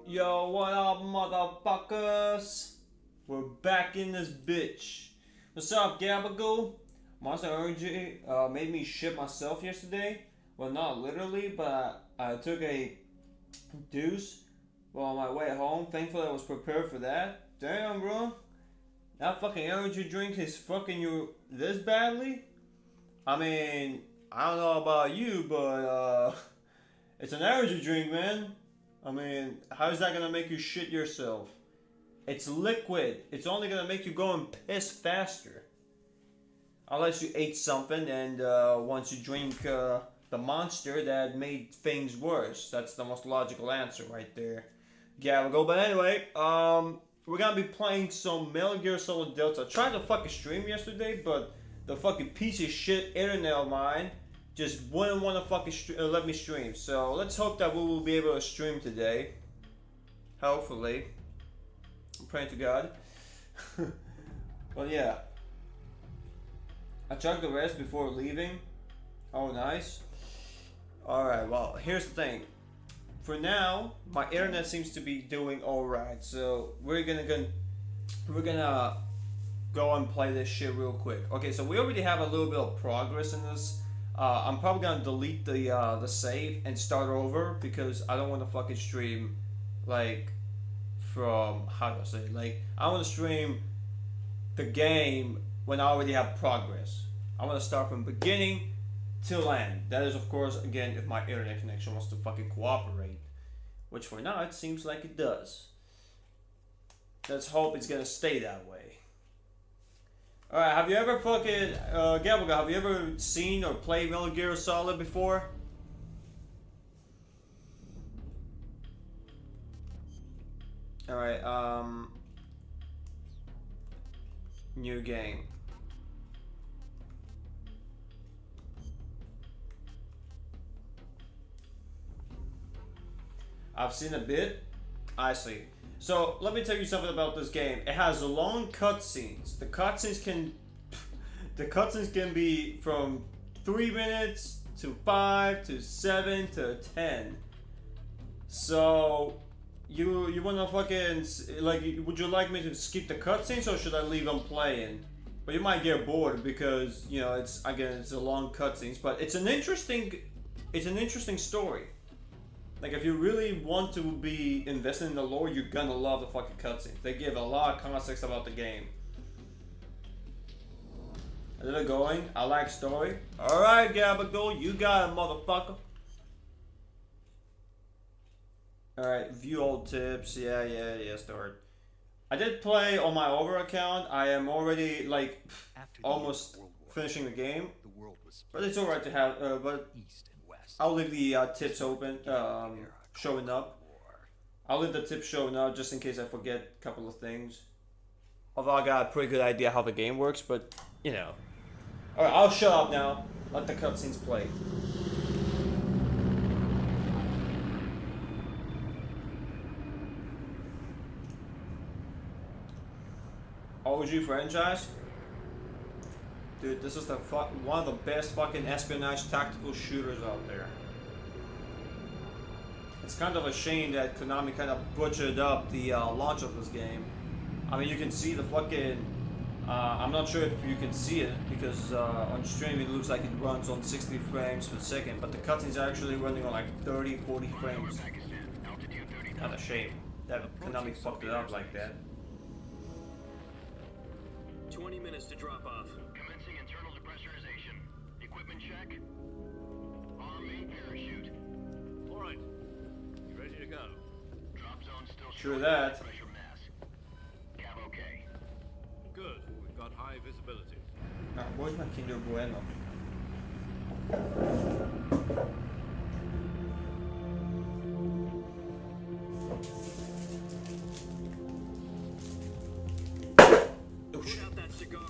Yo, what up, motherfuckers? We're back in this bitch. What's up, Gabagool? Monster Energy made me shit myself yesterday. Well, not literally, but I took a deuce on my way home. Thankfully, I was prepared for that. Damn, bro. That fucking energy drink is fucking you this badly? I mean, I don't know about you, but it's an energy drink, man. I mean, how is that gonna make you shit yourself? It's liquid. It's only gonna make you go and piss faster. Unless you ate something and once you drink the monster that made things worse. That's the most logical answer right there. Yeah, we'll go. But anyway, we're gonna be playing some Metal Gear Solid Delta. I tried to fucking stream yesterday, but the fucking piece of shit internet of mine just wouldn't want to fucking let me stream. So let's hope that we will be able to stream today. Hopefully. I'm praying to God. But yeah. I chugged the rest before leaving. Oh, nice. Alright, well, here's the thing. For now, my internet seems to be doing alright. So we're gonna go and play this shit real quick. Okay, so we already have a little bit of progress in this. I'm probably gonna delete the save and start over because I don't want to fucking stream like from how do I say it? Like I want to stream the game when I already have progress. I want to start from beginning till end. That is of course again if my internet connection wants to fucking cooperate, which for now it seems like it does. Let's hope it's gonna stay that way. Alright, have you ever fucking, Gabriel, have you ever seen or played Metal Gear Solid before? Alright, new game. I've seen a bit. I see. So let me tell you something about this game. It has long cutscenes. The cutscenes can be from 3 minutes to 5 to 7 to 10. So you wanna fucking like? Would you like me to skip the cutscenes or should I leave them playing? But you might get bored because you know it's a long cutscenes, but it's an interesting story. Like, if you really want to be invested in the lore, you're gonna love the fucking cutscenes. They give a lot of context about the game. A little going. I like story. Alright, Gabagool, you got it, motherfucker. Alright, view old tips. Yeah, start. I did play on my over account. I am already, like, almost finishing the game. But it's alright to have, but I'll leave the tips open, showing up. I'll leave the tips showing up just in case I forget a couple of things. Although I got a pretty good idea how the game works, but, you know. Alright, I'll shut up now. Let the cutscenes play. OG franchise? Dude, this is one of the best fucking espionage tactical shooters out there. It's kind of a shame that Konami kind of butchered up the launch of this game. I mean, you can see the fucking... I'm not sure if you can see it, because on stream it looks like it runs on 60 frames per second, but the cutscenes are actually running on like 30, 40 frames. Kind of shame that Konami fucked it up like that. 20 minutes to drop off. Commencing internal depressurization. Equipment check. On main parachute. All right. You ready to go? Drop zone still Sure showing that. pressure mass. Cap okay. Good. We've got high visibility. Now, where's my Kinder Bueno? Put out that cigar.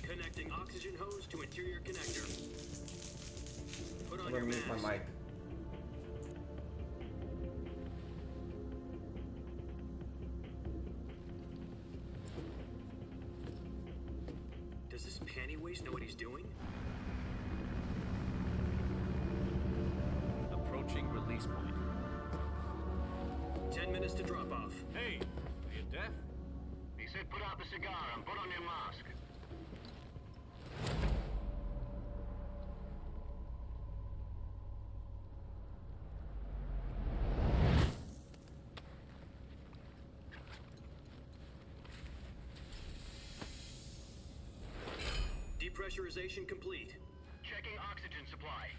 Connecting oxygen hose to interior connector. Put on I'm your gonna mute mask. my mic. Does this panty waste know what he's doing? Approaching release point. 10 minutes to drop off. Hey, are you deaf? He said put out the cigar and put on your mask. Depressurization complete. Checking oxygen supply.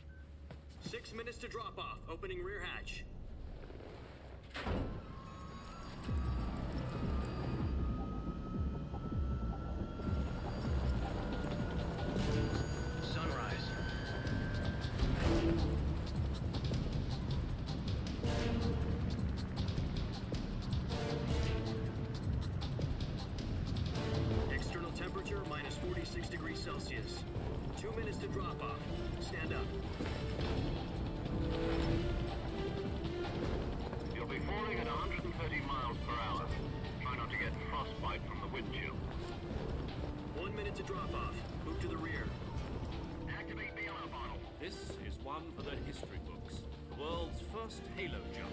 6 minutes to drop off. Opening rear hatch. Sunrise. External temperature minus 46 degrees Celsius. 2 minutes to drop off. Stand up. You'll be falling at 130 miles per hour. Try not to get frostbite from the wind chill. 1 minute to drop off. Move to the rear. Activate bailout bottle. This is one for the history books. The world's first halo jump.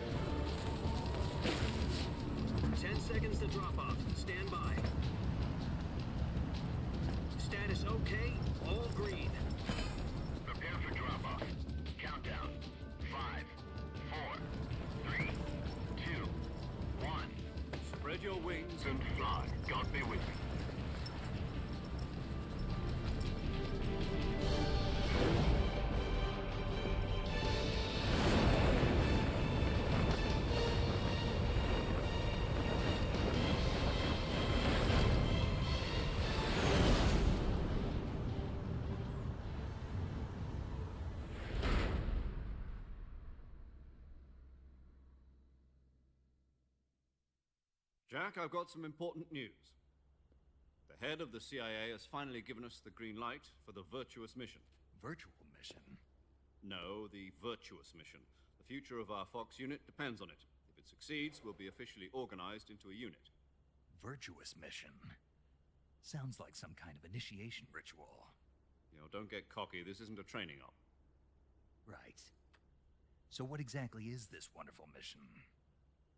10 seconds to drop off. Stand by. Status okay. All green. Prepare for drop-off. Countdown. 5, 4, 3, 2, 1. Spread your wings And fly. God be with you. Jack, I've got some important news. The head of the CIA has finally given us the green light for the virtuous mission. Virtual mission? No, the virtuous mission. The future of our Fox unit depends on it. If it succeeds, we'll be officially organized into a unit. Virtuous mission? Sounds like some kind of initiation ritual. You know, don't get cocky. This isn't a training op. Right. So what exactly is this wonderful mission?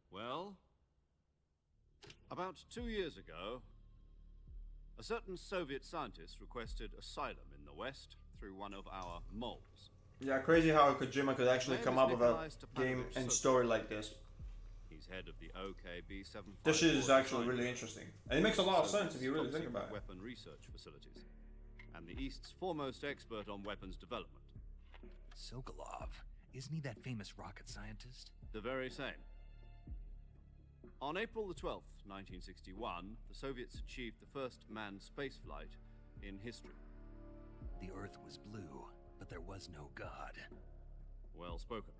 Well, about 2 years ago, a certain Soviet scientist requested asylum in the West through one of our moles. Yeah, crazy how Kojima could actually come up with a game and story like this. He's head of the OKB-754. This shit is actually really interesting. And it makes a lot of sense if you really think about it. Weapon research facilities, and the East's foremost expert on weapons development. Sokolov. Isn't he that famous rocket scientist? The very same. On April the 12th, 1961, the Soviets achieved the first manned spaceflight in history. The Earth was blue, but there was no God. Well spoken.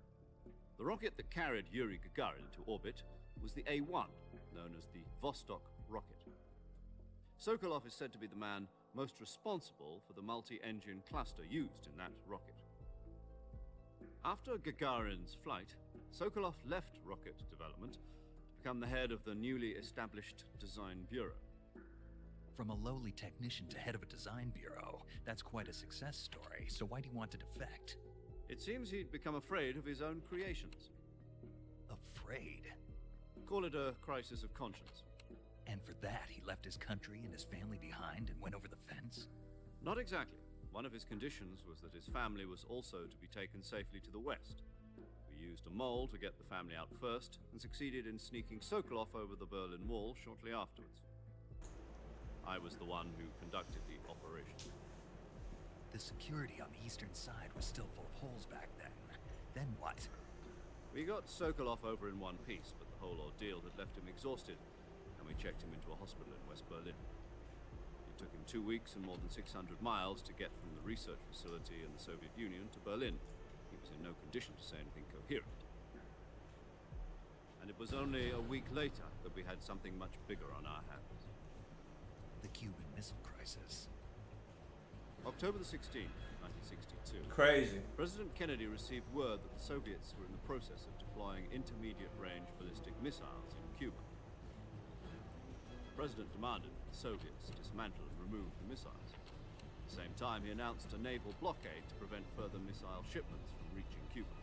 The rocket that carried Yuri Gagarin to orbit was the A-1, known as the Vostok rocket. Sokolov is said to be the man most responsible for the multi-engine cluster used in that rocket. After Gagarin's flight, Sokolov left rocket development to become the head of the newly established Design Bureau. From a lowly technician to head of a design bureau, that's quite a success story, so why'd he want to defect? It seems he'd become afraid of his own creations. Afraid? Call it a crisis of conscience. And for that, he left his country and his family behind and went over the fence? Not exactly. One of his conditions was that his family was also to be taken safely to the west. We used a mole to get the family out first, and succeeded in sneaking Sokolov over the Berlin Wall shortly afterwards. I was the one who conducted the operation. The security on the eastern side was still full of holes back then. Then what? We got Sokolov over in one piece, but the whole ordeal had left him exhausted, and we checked him into a hospital in West Berlin. It took him 2 weeks and more than 600 miles to get from the research facility in the Soviet Union to Berlin. He was in no condition to say anything coherent. And it was only a week later that we had something much bigger on our hands. The Cuban Missile Crisis. October the 16th, 1962. Crazy. President Kennedy received word that the Soviets were in the process of deploying intermediate-range ballistic missiles in Cuba. The President demanded that the Soviets dismantle and remove the missiles. At the same time, he announced a naval blockade to prevent further missile shipments from reaching Cuba.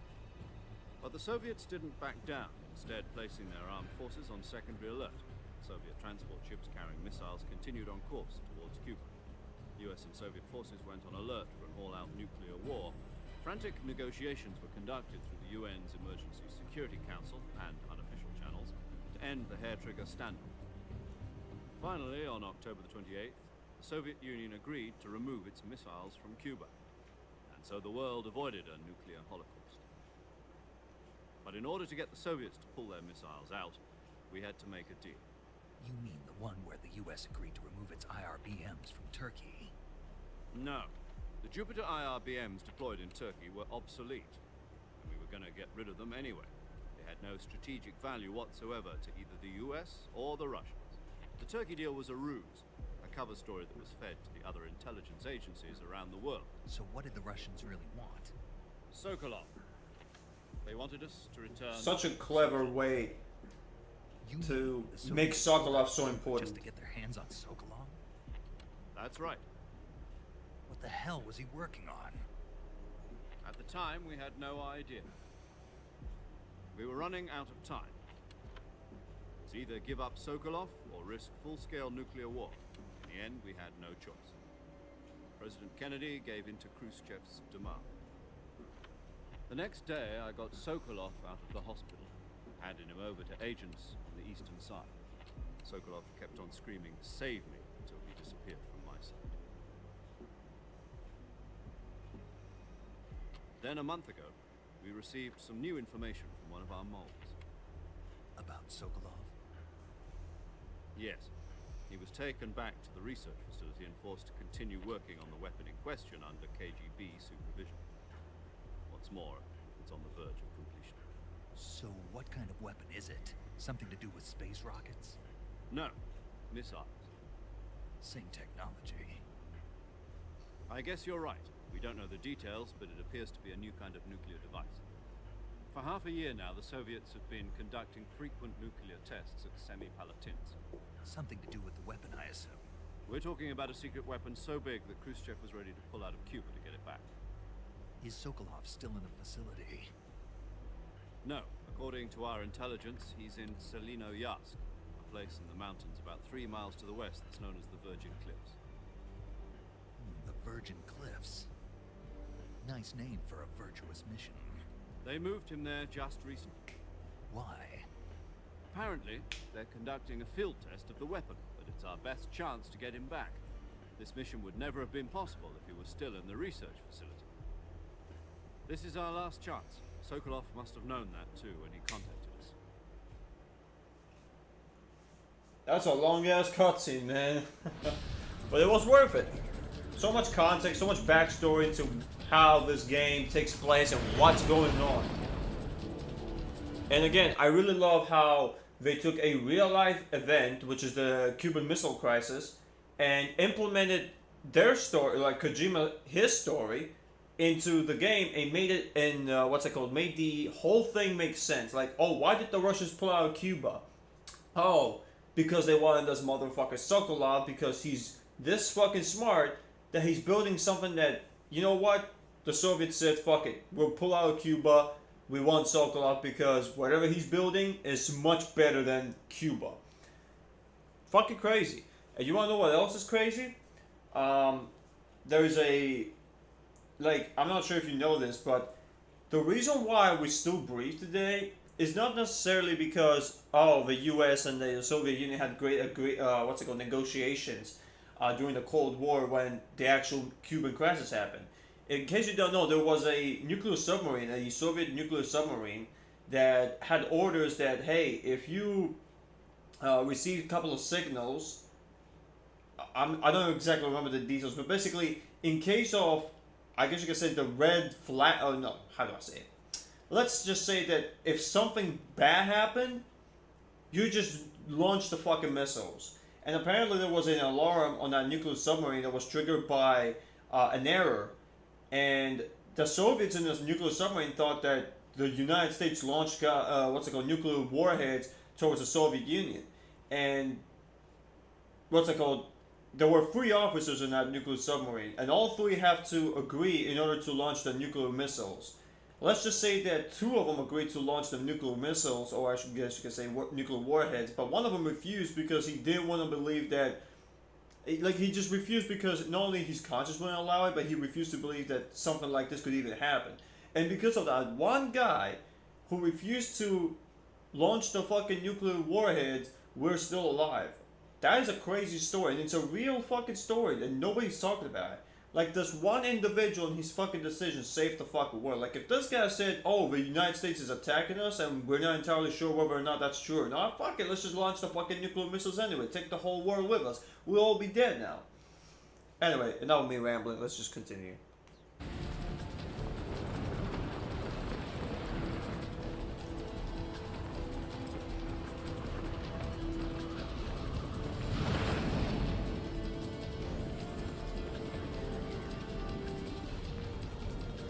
But the Soviets didn't back down, instead placing their armed forces on secondary alert. Soviet transport ships carrying missiles continued on course towards Cuba. US and Soviet forces went on alert for an all-out nuclear war. Frantic negotiations were conducted through the UN's Emergency Security Council and unofficial channels to end the hair-trigger standoff. Finally, on October the 28th, the Soviet Union agreed to remove its missiles from Cuba, and so the world avoided a nuclear holocaust. But in order to get the Soviets to pull their missiles out, we had to make a deal. You mean the one where the US agreed to remove its IRBMs from Turkey? No. The Jupiter IRBMs deployed in Turkey were obsolete, and we were going to get rid of them anyway. They had no strategic value whatsoever to either the US or the Russians. The Turkey deal was a ruse, a cover story that was fed to the other intelligence agencies around the world. So what did the Russians really want? Sokolov. They wanted us to return... Such a clever way You to mean the make Soviets Sokolov so important. just to get their hands on Sokolov? That's right. What the hell was he working on? At the time, we had no idea. We were running out of time. It was either give up Sokolov or risk full-scale nuclear war. In the end, we had no choice. President Kennedy gave in to Khrushchev's demand. The next day, I got Sokolov out of the hospital, handed him over to agents on the eastern side. Sokolov kept on screaming, "Save me," until he disappeared from my sight. Then a month ago, we received some new information from one of our moles. About Sokolov? Yes. He was taken back to the research facility and forced to continue working on the weapon in question under KGB supervision. What's more, it's on the verge of completion. So what kind of weapon is it? Something to do with space rockets? No. Missiles. Same technology. I guess you're right. We don't know the details, but it appears to be a new kind of nuclear device. For half a year now, the Soviets have been conducting frequent nuclear tests at Semipalatinsk. Something to do with the weapon, I assume. We're talking about a secret weapon so big that Khrushchev was ready to pull out of Cuba to get it back. Is Sokolov still in the facility? No. According to our intelligence, he's in Selinoyarsk, a place in the mountains about 3 miles to the west that's known as the Virgin Cliffs. The Virgin Cliffs. Nice name for a virtuous mission. They moved him there just recently. Why? Apparently, they're conducting a field test of the weapon, but it's our best chance to get him back. This mission would never have been possible if he was still in the research facility. This is our last chance. Sokolov must have known that too when he contacted us. That's a long-ass cutscene, man. But it was worth it. So much context, so much backstory into how this game takes place and what's going on. And again, I really love how they took a real-life event, which is the Cuban Missile Crisis, and implemented their story, like Kojima, his story, into the game and made it in, made the whole thing make sense. Like, oh, why did the Russians pull out of Cuba? Oh, because they wanted this motherfucker Sokolov, because he's this fucking smart that he's building something that, you know what? The Soviets said, fuck it, we'll pull out of Cuba, we want Sokolov because whatever he's building is much better than Cuba. Fucking crazy. And you wanna know what else is crazy? There's a, like, I'm not sure if you know this, but the reason why we still breathe today is not necessarily because, oh, the US and the Soviet Union had great negotiations during the Cold War when the actual Cuban crisis happened. In case you don't know, there was a nuclear submarine, a Soviet nuclear submarine, that had orders that, hey, if you receive a couple of signals, I don't exactly remember the details, but basically, in case of, I guess you could say the red flag, oh no, how do I say it? Let's just say that if something bad happened, you just launch the fucking missiles. And apparently there was an alarm on that nuclear submarine that was triggered by an error. And the Soviets in this nuclear submarine thought that the United States launched nuclear warheads towards the Soviet Union. And there were 3 officers in that nuclear submarine, and all 3 have to agree in order to launch the nuclear missiles. let's just say that two of them agreed to launch the nuclear missiles, or I should guess you could say nuclear warheads, but one of them refused because he didn't want to believe that. Like, he just refused because not only his conscience wouldn't allow it, but he refused to believe that something like this could even happen. And because of that one guy who refused to launch the fucking nuclear warheads, we're still alive. That is a crazy story, and it's a real fucking story, and nobody's talking about it. Like, this one individual and his fucking decision saved the fucking world. Like, if this guy said, oh, the United States is attacking us, and we're not entirely sure whether or not that's true or not, fuck it, let's just launch the fucking nuclear missiles anyway. Take the whole world with us. We'll all be dead now. Anyway, enough of me rambling, let's just continue.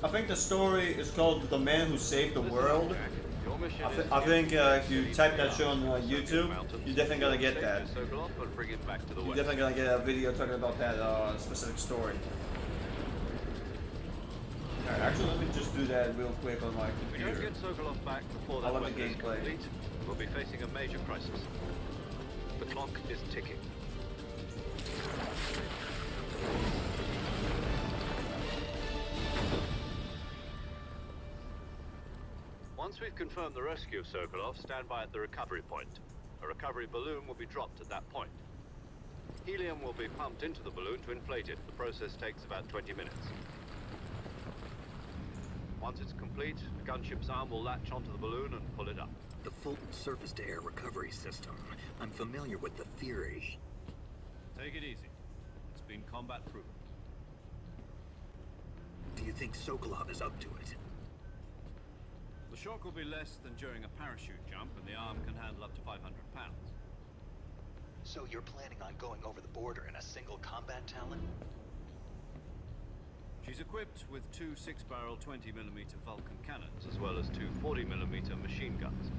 I think the story is called The Man Who Saved the World. I think if you type that show on YouTube, you're definitely gonna get that. You're definitely gonna get a video talking about that specific story. Alright, actually let me just do that real quick on my computer. Get Sokolov back before that weapon is complete, we'll be facing a major crisis. The clock is ticking. Once we've confirmed the rescue of Sokolov, stand by at the recovery point. A recovery balloon will be dropped at that point. Helium will be pumped into the balloon to inflate it. The process takes about 20 minutes. Once it's complete, the gunship's arm will latch onto the balloon and pull it up. The Fulton surface-to-air recovery system. I'm familiar with the theory. Take it easy. It's been combat proven. Do you think Sokolov is up to it? The shock will be less than during a parachute jump, and the arm can handle up to 500 pounds. So you're planning on going over the border in a single combat Talon? She's equipped with two 6-barrel 20mm Vulcan cannons, as well as two 40mm machine guns.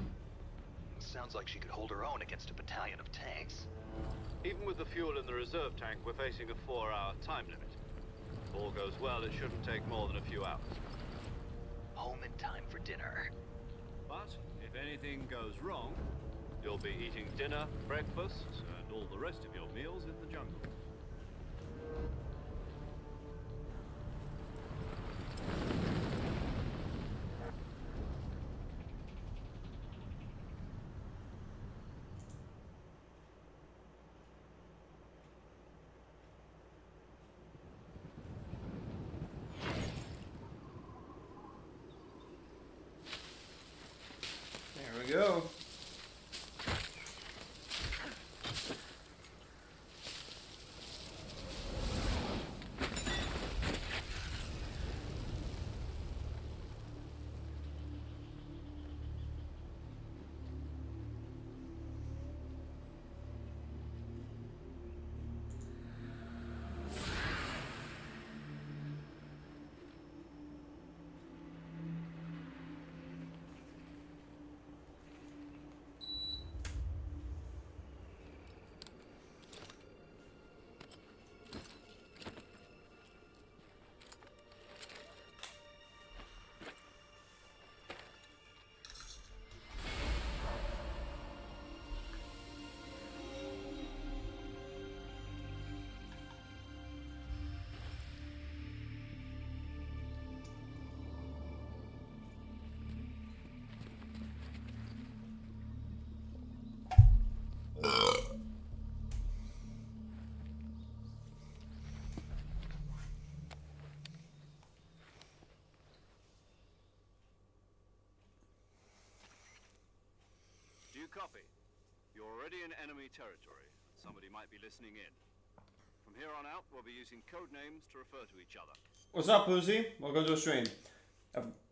Sounds like she could hold her own against a battalion of tanks. Even with the fuel in the reserve tank, we're facing a 4-hour time limit. If all goes well, it shouldn't take more than a few hours. Home in time for dinner. But if anything goes wrong, you'll be eating dinner, breakfast, and all the rest of your meals in the jungle. There we go. Do you copy? You're already in enemy territory. Somebody might be listening in. From here on out, we'll be using code names to refer to each other. What's up, Pussy? Welcome to the stream.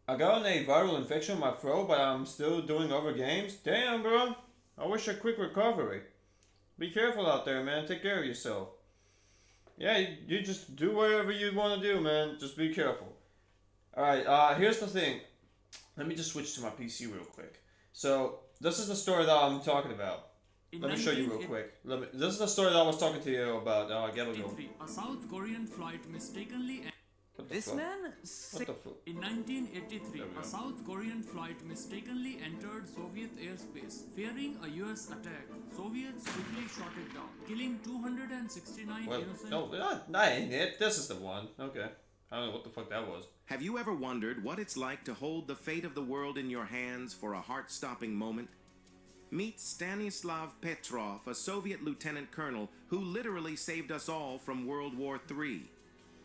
I got a viral infection in my throat, but I'm still doing other games. Damn, bro. I wish a quick recovery. Be careful out there, man. Take care of yourself. Yeah, you just do whatever you want to do, man. Just be careful. Alright, here's the thing. Let me just switch to my PC real quick. So, this is the story that I'm talking about. Let me show you real quick. This is the story that I was talking to you about. A South Korean flight mistakenly... What the This fuck? man What the fuck? In 1983, There we go. a South Korean flight mistakenly entered Soviet airspace. Fearing a US attack, Soviets quickly shot it down, killing 269 Well, innocent. no, not ain't it. This is the one. Okay. I don't know what the fuck that was. Have you ever wondered what it's like to hold the fate of the world in your hands for a heart-stopping moment? Meet Stanislav Petrov, a Soviet lieutenant colonel who literally saved us all from World War III.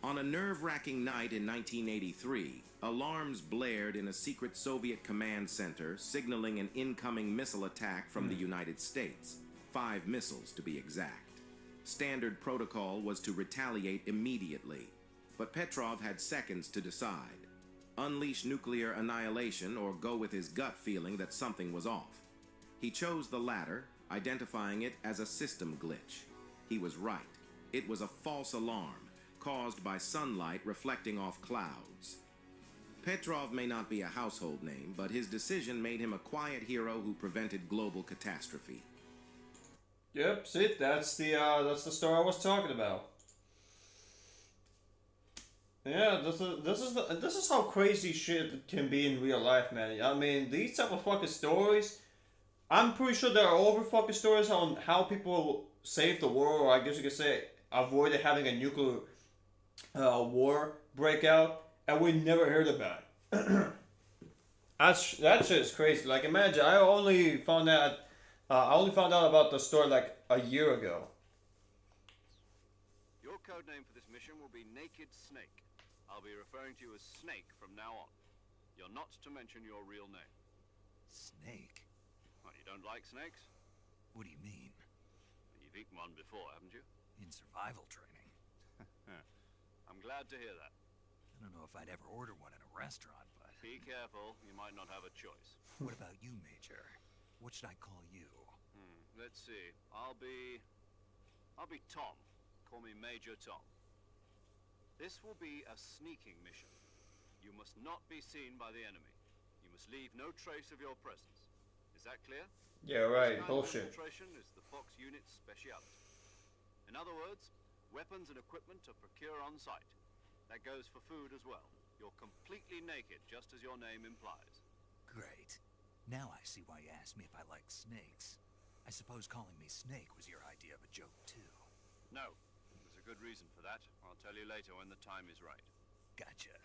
On a nerve-wracking night in 1983, alarms blared in a secret Soviet command center, signaling an incoming missile attack from the United States. 5 missiles, to be exact. Standard protocol was to retaliate immediately, but Petrov had seconds to decide. Unleash nuclear annihilation or go with his gut feeling that something was off. He chose the latter, identifying it as a system glitch. He was right. It was a false alarm, caused by sunlight reflecting off clouds. Petrov may not be a household name, but his decision made him a quiet hero who prevented global catastrophe. Yep, see, that's the story I was talking about. Yeah, this is how crazy shit can be in real life, man. I mean, these type of fucking stories, I'm pretty sure there are over fucking stories on how people saved the world, or I guess you could say avoided having a nuclear war breakout, and we never heard about it. That shit is crazy. Like, imagine, I only found out about the story like a year ago. Your code name for this mission will be Naked Snake. I'll be referring to you as Snake from now on. You're not to mention your real name. Snake? Well, you don't like snakes? What do you mean? You've eaten one before, haven't you? In survival training? I'm glad to hear that. I don't know if I'd ever order one in a restaurant, but... Be careful, you might not have a choice. What about you, Major? What should I call you? Let's see. I'll be Tom. Call me Major Tom. This will be a sneaking mission. You must not be seen by the enemy. You must leave no trace of your presence. Is that clear? Yeah, right. This kind of Bullshit. infiltration is the Fox unit's speciality. In other words, weapons and equipment to procure on site. That goes for food as well. You're completely naked, just as your name implies. Great. Now I see why you asked me if I like snakes. I suppose calling me Snake was your idea of a joke, too. No. There's a good reason for that. I'll tell you later when the time is right. Gotcha.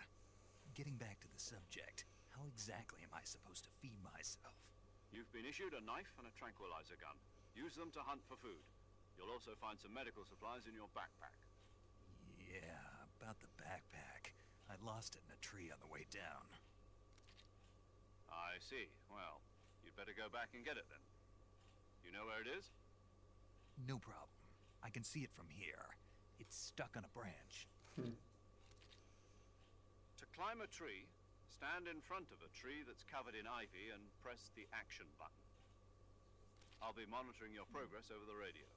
Getting back to the subject, how exactly am I supposed to feed myself? You've been issued a knife and a tranquilizer gun. Use them to hunt for food. You'll also find some medical supplies in your backpack. Yeah, about the backpack. I lost it in a tree on the way down. I see. Well, you'd better go back and get it then. You know where it is? No problem. I can see it from here. It's stuck on a branch. To climb a tree, stand in front of a tree that's covered in ivy and press the action button. I'll be monitoring your progress over the radio.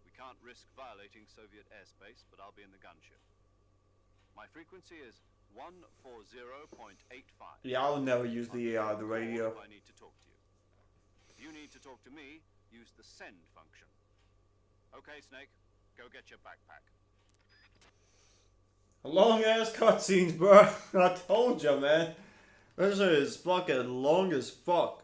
We can't risk violating Soviet airspace, but I'll be in the gunship. My frequency is 140.85. Yeah, I'll never use the radio. If I need to talk to you. If you need to talk to me, use the send function. Okay, Snake, go get your backpack. Long ass cutscenes, bro. I told ya, man. This is fucking long as fuck.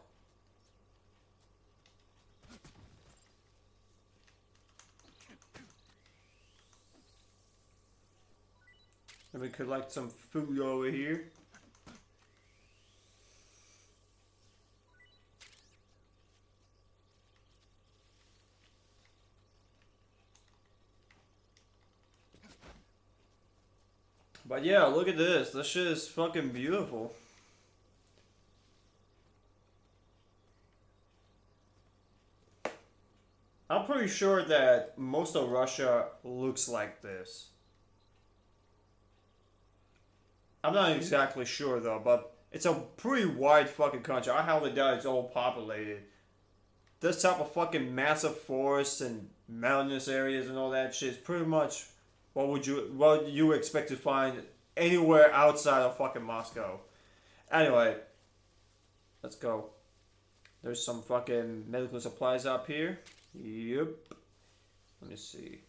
Let me collect some food over here. But yeah, look at this. This shit is fucking beautiful. I'm pretty sure that most of Russia looks like this. I'm not exactly sure though, but it's a pretty wide fucking country. I highly doubt it's all populated. This type of fucking massive forests and mountainous areas and all that shit is pretty much what you expect to find anywhere outside of fucking Moscow. Anyway, let's go. There's some fucking medical supplies up here. Yep. Let me see.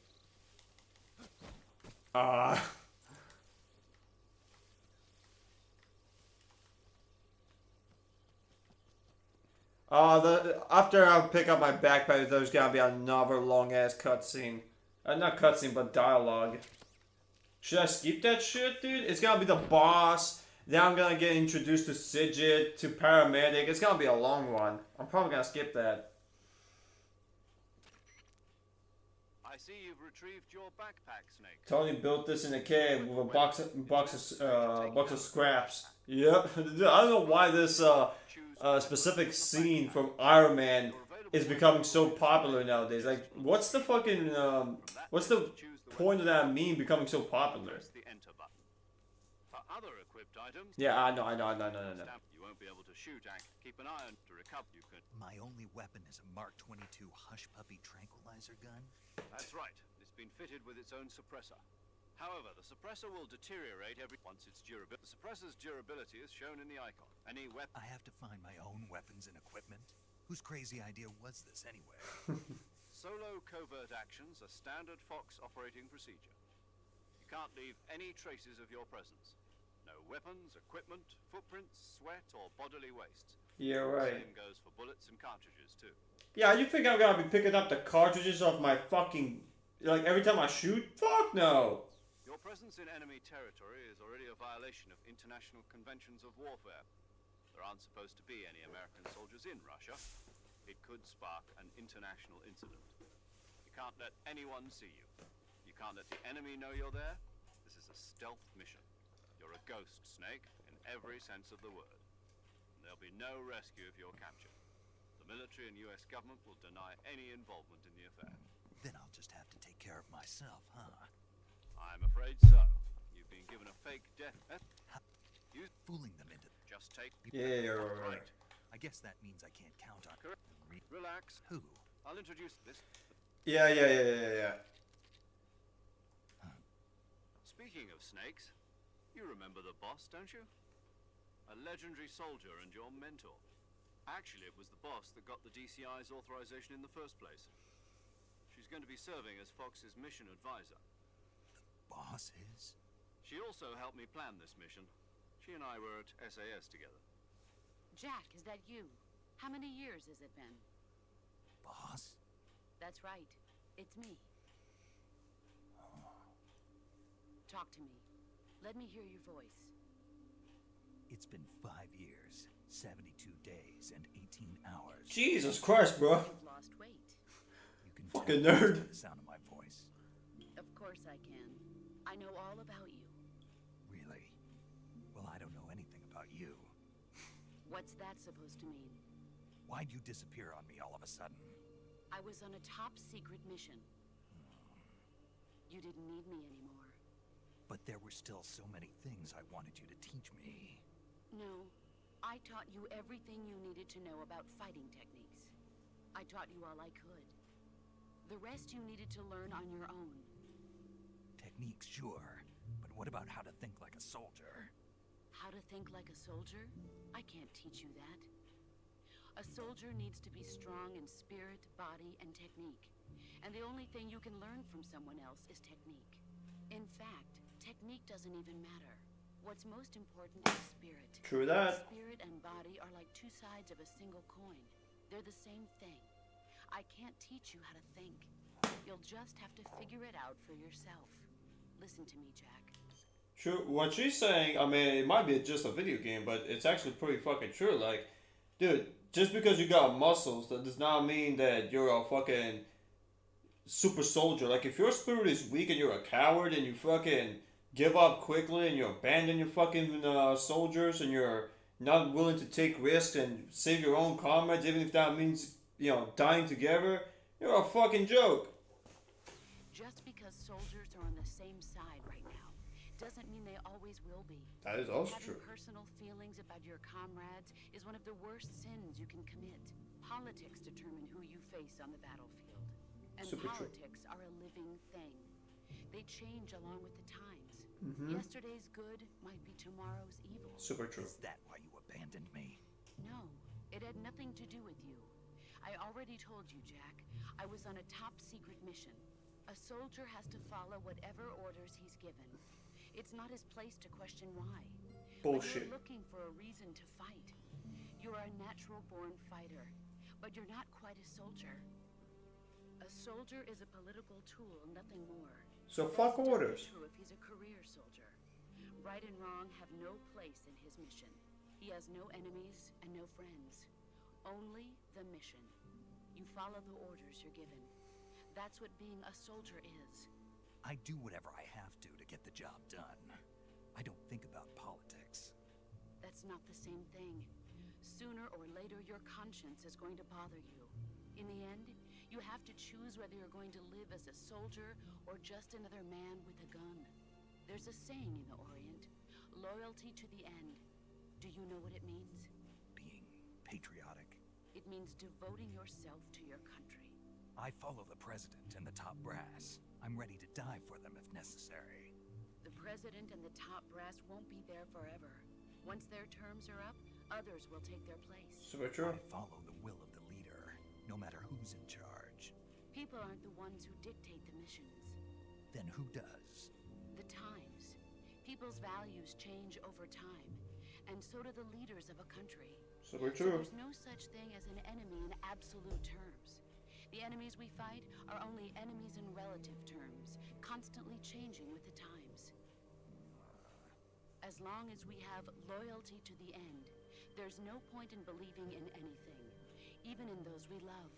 After I pick up my backpack, there's gonna be another long ass cutscene. Not cutscene, but dialogue. Should I skip that shit, dude? It's gonna be the boss. Then I'm gonna get introduced to Sigit, to paramedic. It's gonna be a long one. I'm probably gonna skip that. I see you've retrieved your backpack, Snake. Tony built this in a cave with a box of scraps. Yep. I don't know why this specific scene from Iron Man is becoming so popular nowadays. Like, what's the fucking what's the point of that meme becoming so popular? Press the enter button. For other equipped items, Yeah, I know. you won't be able to shoot. Keep an eye on to recover. You can. My only weapon is a Mark 22 Hush Puppy tranquilizer gun. That's right. It's been fitted with its own suppressor. However, the suppressor will deteriorate once its durability. The suppressor's durability is shown in the icon. Any weapon. I have to find my own weapons and equipment. Whose crazy idea was this anyway? Solo covert actions are standard Fox operating procedure. You can't leave any traces of your presence. No weapons, equipment, footprints, sweat, or bodily waste. Yeah, right. Same goes for bullets and cartridges too. Yeah, you think I'm gonna be picking up the cartridges off my fucking, like, every time I shoot? Fuck no! Your presence in enemy territory is already a violation of international conventions of warfare. There aren't supposed to be any American soldiers in Russia. It could spark an international incident. You can't let anyone see you. You can't let the enemy know you're there. This is a stealth mission. You're a ghost, Snake, in every sense of the word. And there'll be no rescue if you're captured. The military and US government will deny any involvement in the affair. Then I'll just have to take care of myself, huh? I'm afraid so. You've been given a fake death. You Fooling them into... just take... Yeah, right. I guess that means I can't count on... Relax. Who? I'll introduce this. Yeah. Speaking of snakes, you remember the boss, don't you? A legendary soldier and your mentor. Actually, it was the boss that got the DCI's authorization in the first place. She's going to be serving as Fox's mission advisor. Boss is? She also helped me plan this mission. She and I were at SAS together. Jack, is that you? How many years has it been? Boss? That's right. It's me. Talk to me. Let me hear your voice. It's been 5 years, 72 days, and 18 hours. Jesus Christ, bro. You've lost weight. You can Fucking tell nerd. by the sound of my voice. Of course I can. I know all about you. Really? Well, I don't know anything about you. What's that supposed to mean? Why'd you disappear on me all of a sudden? I was on a top secret mission. You didn't need me anymore. But there were still so many things I wanted you to teach me. No, I taught you everything you needed to know about fighting techniques. I taught you all I could. The rest you needed to learn on your own. Techniques, sure. But what about how to think like a soldier? How to think like a soldier? I can't teach you that. A soldier needs to be strong in spirit, body, and technique. And the only thing you can learn from someone else is technique. In fact, technique doesn't even matter. What's most important is spirit. True that. Spirit and body are like two sides of a single coin. They're the same thing. I can't teach you how to think. You'll just have to figure it out for yourself. Listen to me, Jack. True. What she's saying, I mean, it might be just a video game, but it's actually pretty fucking true. Like, dude, just because you got muscles, that does not mean that you're a fucking super soldier. Like, if your spirit is weak and you're a coward and you fucking give up quickly and you abandon your fucking soldiers and you're not willing to take risks and save your own comrades, even if that means, you know, dying together, you're a fucking joke. Just because soldiers are on the same side right now doesn't mean they always will be. That is also Having true. personal feelings about your comrades is one of the worst sins you can commit. Politics determine who you face on the battlefield. And Super true. politics are a living thing. They change along with the times. Yesterday's good might be tomorrow's evil. Super true. Is that why you abandoned me? No, it had nothing to do with you. I already told you, Jack. I was on a top secret mission. A soldier has to follow whatever orders he's given. It's not his place to question why. But Bullshit. you're looking for a reason to fight. You're a natural-born fighter, but you're not quite a soldier. A soldier is a political tool, nothing more. So That's fuck doubly orders. true if he's a career soldier. Right and wrong have no place in his mission. He has no enemies and no friends. Only the mission. You follow the orders you're given. That's what being a soldier is. I do whatever I have to get the job done. I don't think about politics. That's not the same thing. Sooner or later, your conscience is going to bother you. In the end, you have to choose whether you're going to live as a soldier or just another man with a gun. There's a saying in the Orient, loyalty to the end. Do you know what it means? Being patriotic. It means devoting yourself to your country. I follow the president and the top brass. I'm ready to die for them if necessary. The president and the top brass won't be there forever. Once their terms are up, others will take their place. Super true. I follow the will of the leader, no matter who's in charge. People aren't the ones who dictate the missions. Then who does? The times. People's values change over time, and so do the leaders of a country. Super So true. there's no such thing as an enemy in absolute terms. The enemies we fight are only enemies in relative terms, constantly changing with the times. As long as we have loyalty to the end, there's no point in believing in anything, even in those we love.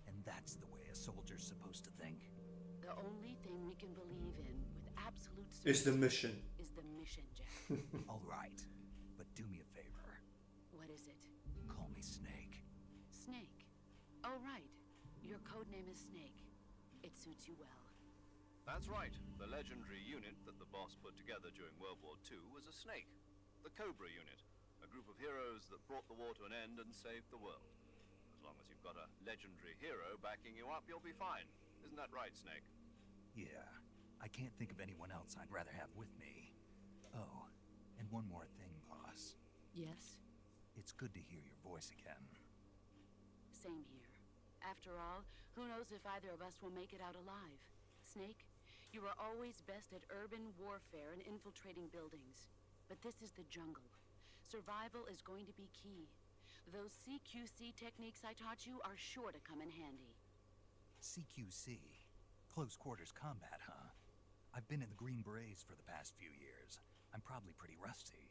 And that's the way a soldier's supposed to think. The only thing we can believe in with absolute It's the certainty mission. is the mission, Jack. All right, but do me a favor. What is it? Call me Snake. Snake. Oh, right. Your code name is Snake. It suits you well. That's right. The legendary unit that the boss put together during World War II was a snake. The Cobra unit. A group of heroes that brought the war to an end and saved the world. As long as you've got a legendary hero backing you up, you'll be fine. Isn't that right, Snake? Yeah, I can't think of anyone else I'd rather have with me. Oh, and one more thing, boss. Yes? It's good to hear your voice again. Same here. After all, who knows if either of us will make it out alive? Snake, you are always best at urban warfare and infiltrating buildings. But this is the jungle. Survival is going to be key. Those CQC techniques I taught you are sure to come in handy. CQC? Close quarters combat, huh? I've been in the Green Berets for the past few years. I'm probably pretty rusty.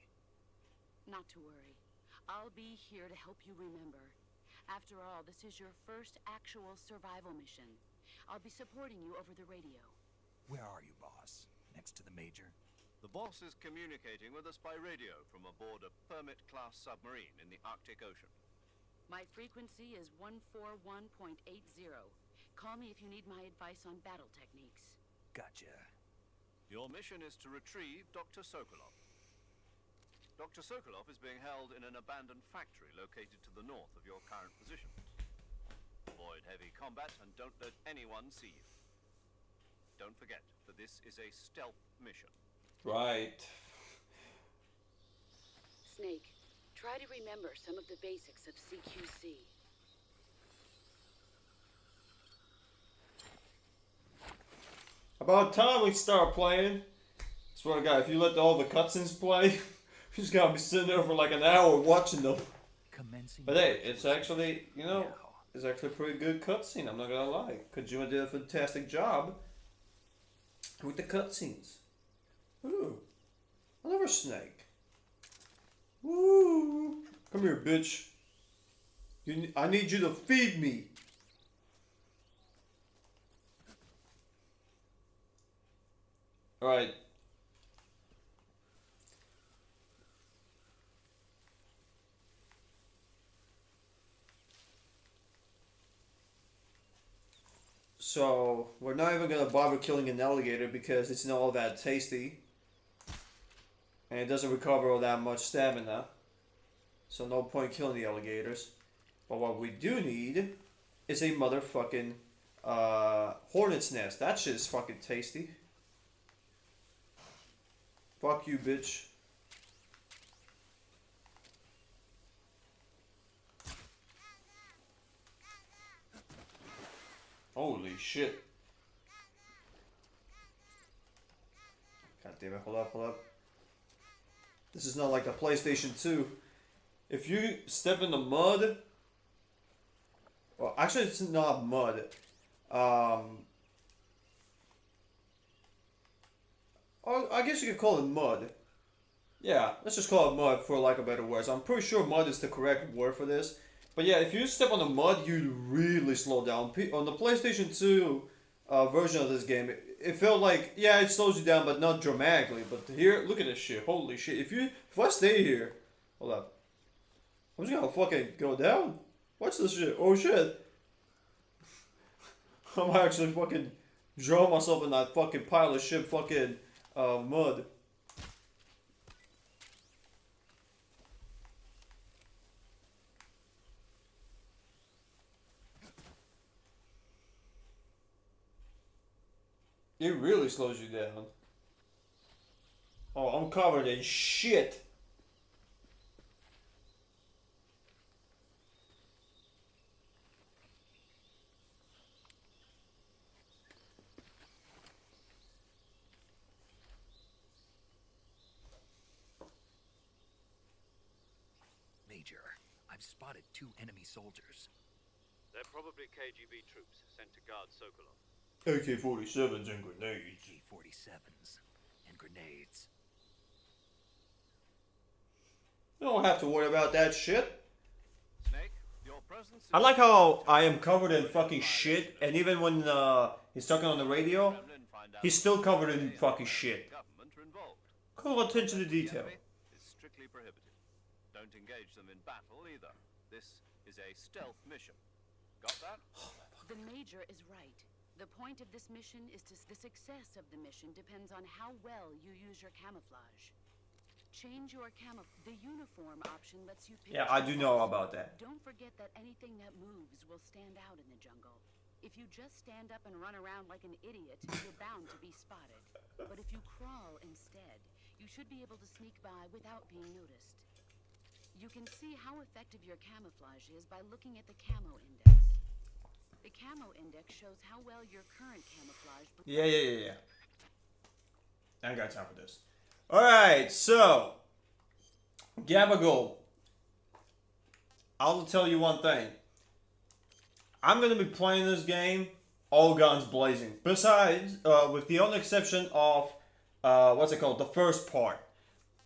Not to worry. I'll be here to help you remember. After all, this is your first actual survival mission. I'll be supporting you over the radio. Where are you, boss? Next to the Major? The boss is communicating with us by radio from aboard a Permit-class submarine in the Arctic Ocean. My frequency is 141.80. Call me if you need my advice on battle techniques. Gotcha. Your mission is to retrieve Dr. Sokolov. Dr. Sokolov is being held in an abandoned factory located to the north of your current position. Avoid heavy combat and don't let anyone see you. Don't forget that this is a stealth mission. Right. Snake, try to remember some of the basics of CQC. About time we start playing. Swear to God, if you let all the cutscenes play, you're just gonna be sitting there for like an hour watching them. Commencing. But hey, it's actually, you know, it's actually a pretty good cutscene, I'm not gonna lie. Kojima did a fantastic job with the cutscenes. Ooh, another snake. Woo! Come here, bitch. I need you to feed me. Alright. So, we're not even gonna bother killing an alligator because it's not all that tasty. And it doesn't recover all that much stamina. So no point killing the alligators. But what we do need is a motherfucking hornet's nest. That shit is fucking tasty. Fuck you, bitch. Holy shit. God damn it, hold up, hold up. This is not like the PlayStation 2. if you step in the mud, well, actually it's not mud. Oh, I guess you could call it mud. Yeah, let's just call it mud for lack of better words. I'm pretty sure mud is the correct word for this. But yeah, if you step on the mud, you really slow down. On the PlayStation 2 version of this game, it felt like, yeah, it slows you down, but not dramatically. But here, look at this shit. Holy shit. If I stay here, hold up. I'm just gonna fucking go down. Watch this shit. Oh shit. I might actually fucking draw myself in that fucking pile of shit fucking mud. It really slows you down. Oh, I'm covered in shit. Major, I've spotted 2 enemy soldiers. They're probably KGB troops sent to guard Sokolov. AK-47s and grenades. AK-47s and grenades. You don't have to worry about that shit. Snake, your presence I like how I am covered in fucking shit, and even when he's talking on the radio, he's still covered in fucking shit. Call attention to detail. Is strictly prohibited. Don't engage them in battle either. This is a stealth mission. Got that? The Major is right. The point of this mission is the success of the mission depends on how well you use your camouflage. Change your the uniform option lets you pick. Yeah, I do know about that. Don't forget that anything that moves will stand out in the jungle. If you just stand up and run around like an idiot, you're bound to be spotted. But if you crawl instead, you should be able to sneak by without being noticed. You can see how effective your camouflage is by looking at the camo index. The camo index shows how well your current camouflage... Yeah. I ain't got time for this. Alright, so... Gabagool. I'll tell you one thing. I'm going to be playing this game all guns blazing. Besides, with the only exception of... what's it called? The first part.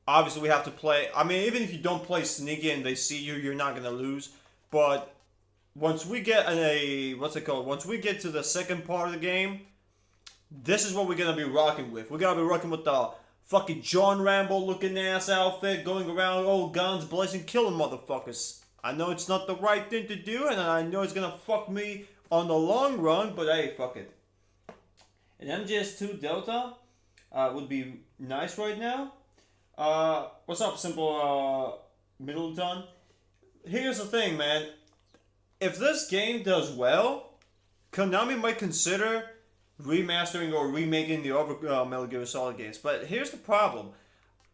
Obviously, we have to play... I mean, even if you don't play sneaky and they see you, you're not going to lose. But... once we get once we get to the second part of the game, this is what we're gonna be rocking with. We're gonna be rocking with the fucking John Rambo looking ass outfit, going around all guns blazing, killing motherfuckers. I know it's not the right thing to do, and I know it's gonna fuck me on the long run, but hey, fuck it. An MGS2 Delta would be nice right now. What's up, Simple Middleton? Here's the thing, man. If this game does well, Konami might consider remastering or remaking the other Metal Gear Solid games. But here's the problem.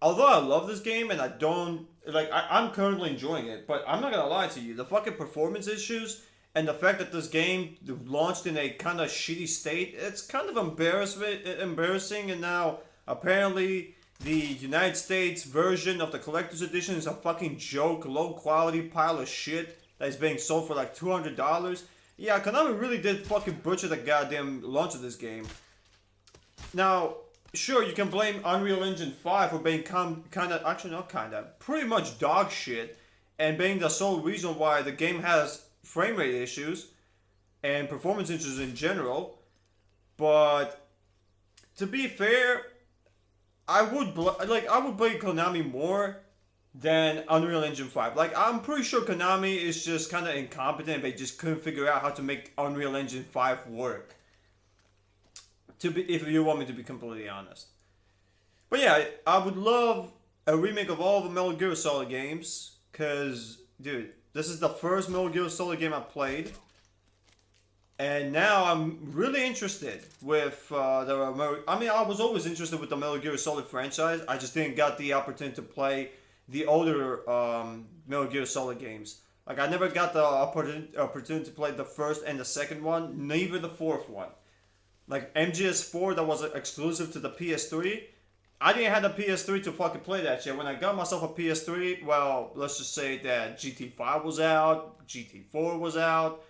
Although I love this game and I'm currently enjoying it, but I'm not gonna lie to you, the fucking performance issues and the fact that this game launched in a kind of shitty state, it's kind of embarrassing, and now apparently the United States version of the collector's edition is a fucking joke, low quality pile of shit that is being sold for like $200. Yeah, Konami really did fucking butcher the goddamn launch of this game. Now, sure, you can blame Unreal Engine 5 for being pretty much dog shit, and being the sole reason why the game has frame rate issues and performance issues in general. But to be fair, I would blame Konami more than Unreal Engine 5. Like, I'm pretty sure Konami is just kind of incompetent. They just couldn't figure out how to make Unreal Engine 5 work. If you want me to be completely honest. But yeah, I would love a remake of all the Metal Gear Solid games. Because, dude, this is the first Metal Gear Solid game I've played. And now I'm really interested with I was always interested with the Metal Gear Solid franchise. I just didn't get the opportunity to play the older Metal Gear Solid games. Like, I never got the opportunity to play the first and the second one, neither the fourth one. Like, MGS4 that was exclusive to the PS3, I didn't have a PS3 to fucking play that shit. When I got myself a PS3, well, let's just say that GT5 was out, GT4 was out.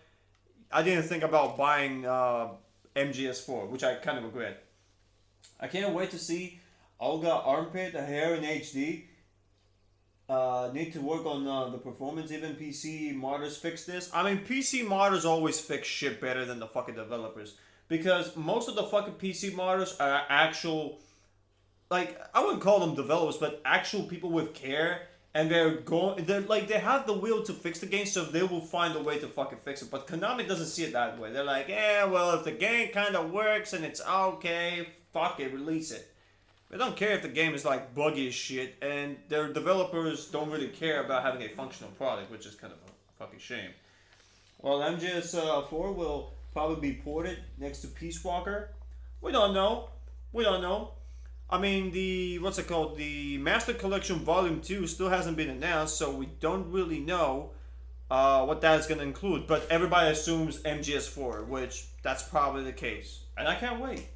I didn't think about buying MGS4, which I kind of regret. I can't wait to see Olga Armpit, hair in HD. Need to work on the performance. Even PC modders fix this. I mean, PC modders always fix shit better than the fucking developers. Because most of the fucking PC modders are actual... Like, I wouldn't call them developers, but actual people with care, and they have the will to fix the game, so they will find a way to fucking fix it. But Konami doesn't see it that way. They're like, well, if the game kind of works and it's okay, fuck it, release it. They don't care if the game is like buggy as shit, and their developers don't really care about having a functional product, which is kind of a fucking shame. Well, MGS4 will probably be ported next to Peace Walker. We don't know. I mean, the Master Collection Volume 2 still hasn't been announced, so we don't really know what that is going to include. But everybody assumes MGS4, which that's probably the case. And I can't wait.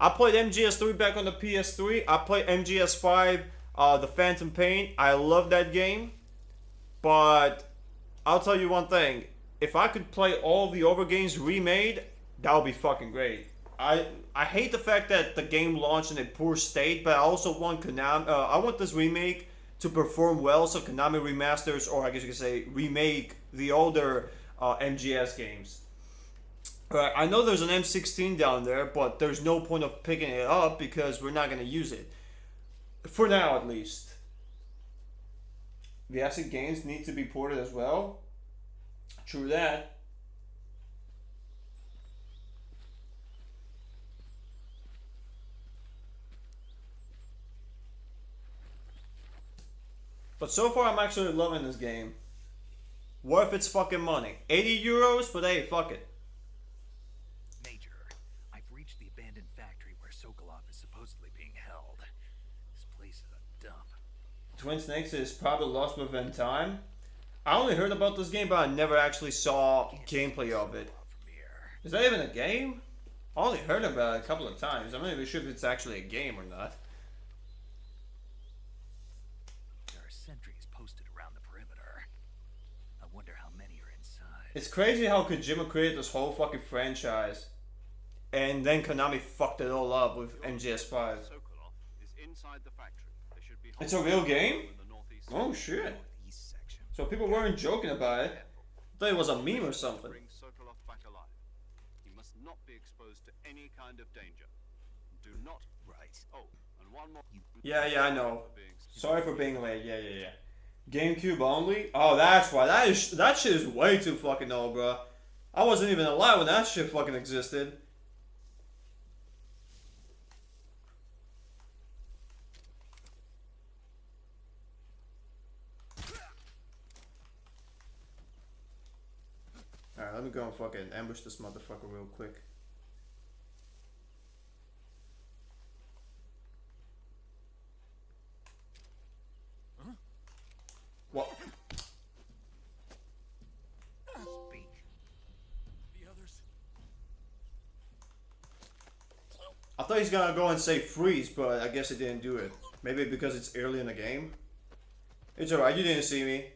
I played MGS3 back on the PS3. I played MGS5, The Phantom Pain. I love that game. But I'll tell you one thing. If I could play all the other games remade, that would be fucking great. I hate the fact that the game launched in a poor state, but I also want Konami. I want this remake to perform well, so Konami remasters, or I guess you could say remake the older MGS games. I know there's an M16 down there, but there's no point of picking it up because we're not going to use it. For now, at least. The acid games need to be ported as well. True that. But so far, I'm actually loving this game. Worth its fucking money. 80 euros, but hey, fuck it. Major, I've reached the abandoned factory where Sokolov is supposedly being held. This place is a dump. Twin Snakes is probably lost within time. I only heard about this game, but I never actually saw gameplay of it. Is that even a game? I only heard about it a couple of times. I'm not even sure if it's actually a game or not. Sentries posted around the perimeter. I wonder how many are inside. It's crazy how Kojima created this whole fucking franchise, and then Konami fucked it all up with MGS5. It's a real game? Oh shit. So people weren't joking about it. I thought it was a meme or something. He must not be exposed to any kind of danger. Do not. Right. Oh, and one more. Yeah, I know. Sorry for being late. Yeah. GameCube only? Oh, that's why. That shit is way too fucking old, bro. I wasn't even alive when that shit fucking existed. Alright, let me go and fucking ambush this motherfucker real quick. What? Speak. The others. I thought he's gonna go and say freeze, but I guess he didn't do it. Maybe because it's early in the game. It's alright, you didn't see me.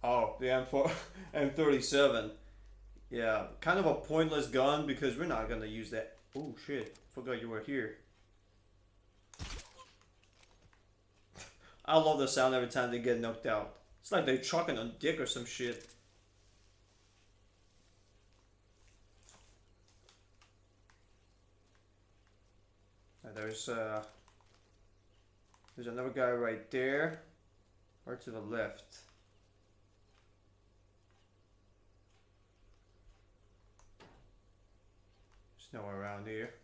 Oh, the M37. Yeah, kind of a pointless gun because we're not gonna use that. Oh shit, forgot you were here. I love the sound every time they get knocked out. It's like they're chucking on dick or some shit. There's another guy right there, or to the left. There's nowhere around here.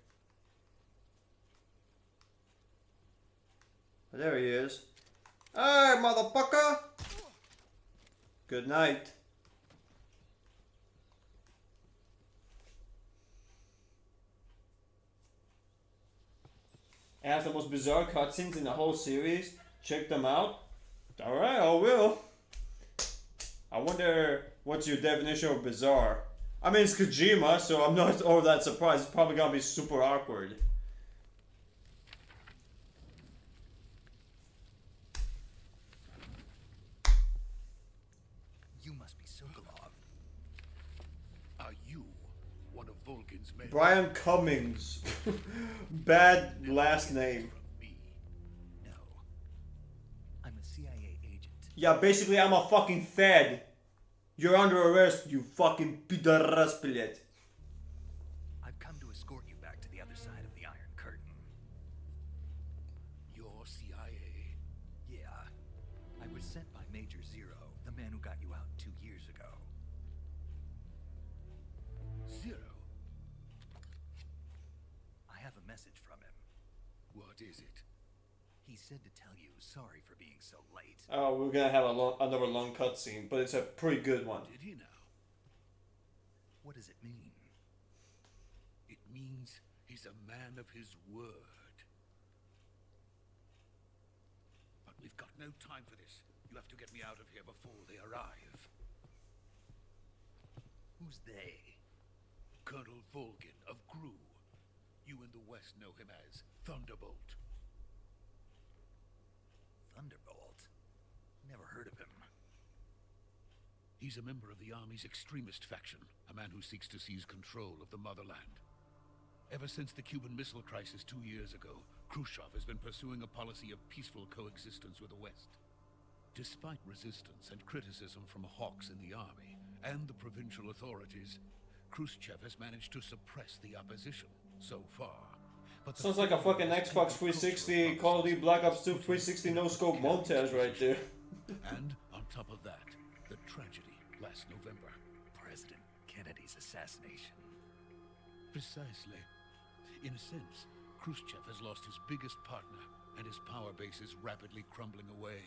Oh, there he is. Hey, motherfucker! Good night. It has the most bizarre cutscenes in the whole series. Check them out. Alright, I will. I wonder what's your definition of bizarre. I mean, it's Kojima, so I'm not all that surprised. It's probably gonna be super awkward. You must be Sokolov. Are you one of Volgin's men? Brian Cummings. Bad last name. No. I'm a CIA agent. Yeah, basically, I'm a fucking Fed. You're under arrest, you fucking pidaras, блядь. I've come to escort you back to the other side of the Iron Curtain. You're CIA? Yeah. I was sent by Major Zero, the man who got you out 2 years ago. Zero? I have a message from him. What is it? He said to tell you sorry for being so late. Oh, we're gonna have another long cutscene, but it's a pretty good one. Did he now? What does it mean? It means he's a man of his word. But we've got no time for this. You have to get me out of here before they arrive. Who's they? Colonel Volgin of GRU. You in the West know him as Thunderbolt. Thunderbolt? Never heard of him. He's a member of the Army's extremist faction, a man who seeks to seize control of the motherland. Ever since the Cuban Missile Crisis 2 years ago, Khrushchev has been pursuing a policy of peaceful coexistence with the West. Despite resistance and criticism from hawks in the Army and the provincial authorities, Khrushchev has managed to suppress the opposition so far. But Sounds like a fucking Xbox 360 Call of Duty Black Ops 2 360 no-scope montage right there. And on top of that, the tragedy last November. President Kennedy's assassination. Precisely. In a sense, Khrushchev has lost his biggest partner, and his power base is rapidly crumbling away.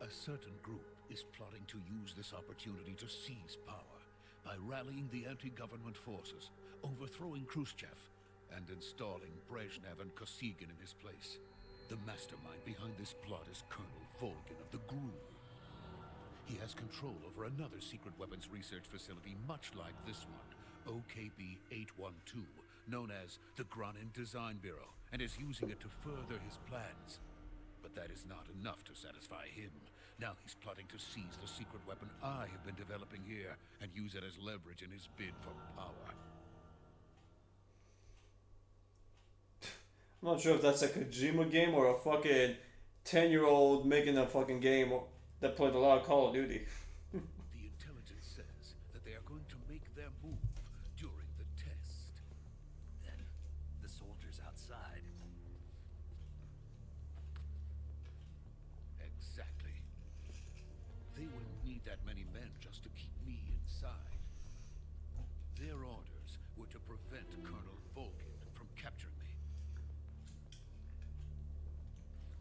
A certain group is plotting to use this opportunity to seize power by rallying the anti-government forces, overthrowing Khrushchev, and installing Brezhnev and Kosygin in his place. The mastermind behind this plot is Colonel Volgin of the GRU. He has control over another secret weapons research facility much like this one, OKB-812, known as the Granin Design Bureau, and is using it to further his plans. But that is not enough to satisfy him. Now he's plotting to seize the secret weapon I have been developing here and use it as leverage in his bid for power. I'm not sure if that's a Kojima game or a fucking 10-year-old making a fucking game that played a lot of Call of Duty. The intelligence says that they are going to make their move during the test. Then, the soldiers outside. Exactly. They wouldn't need that many men just to keep me inside. Their orders were to prevent Colonel Volgin from capturing me.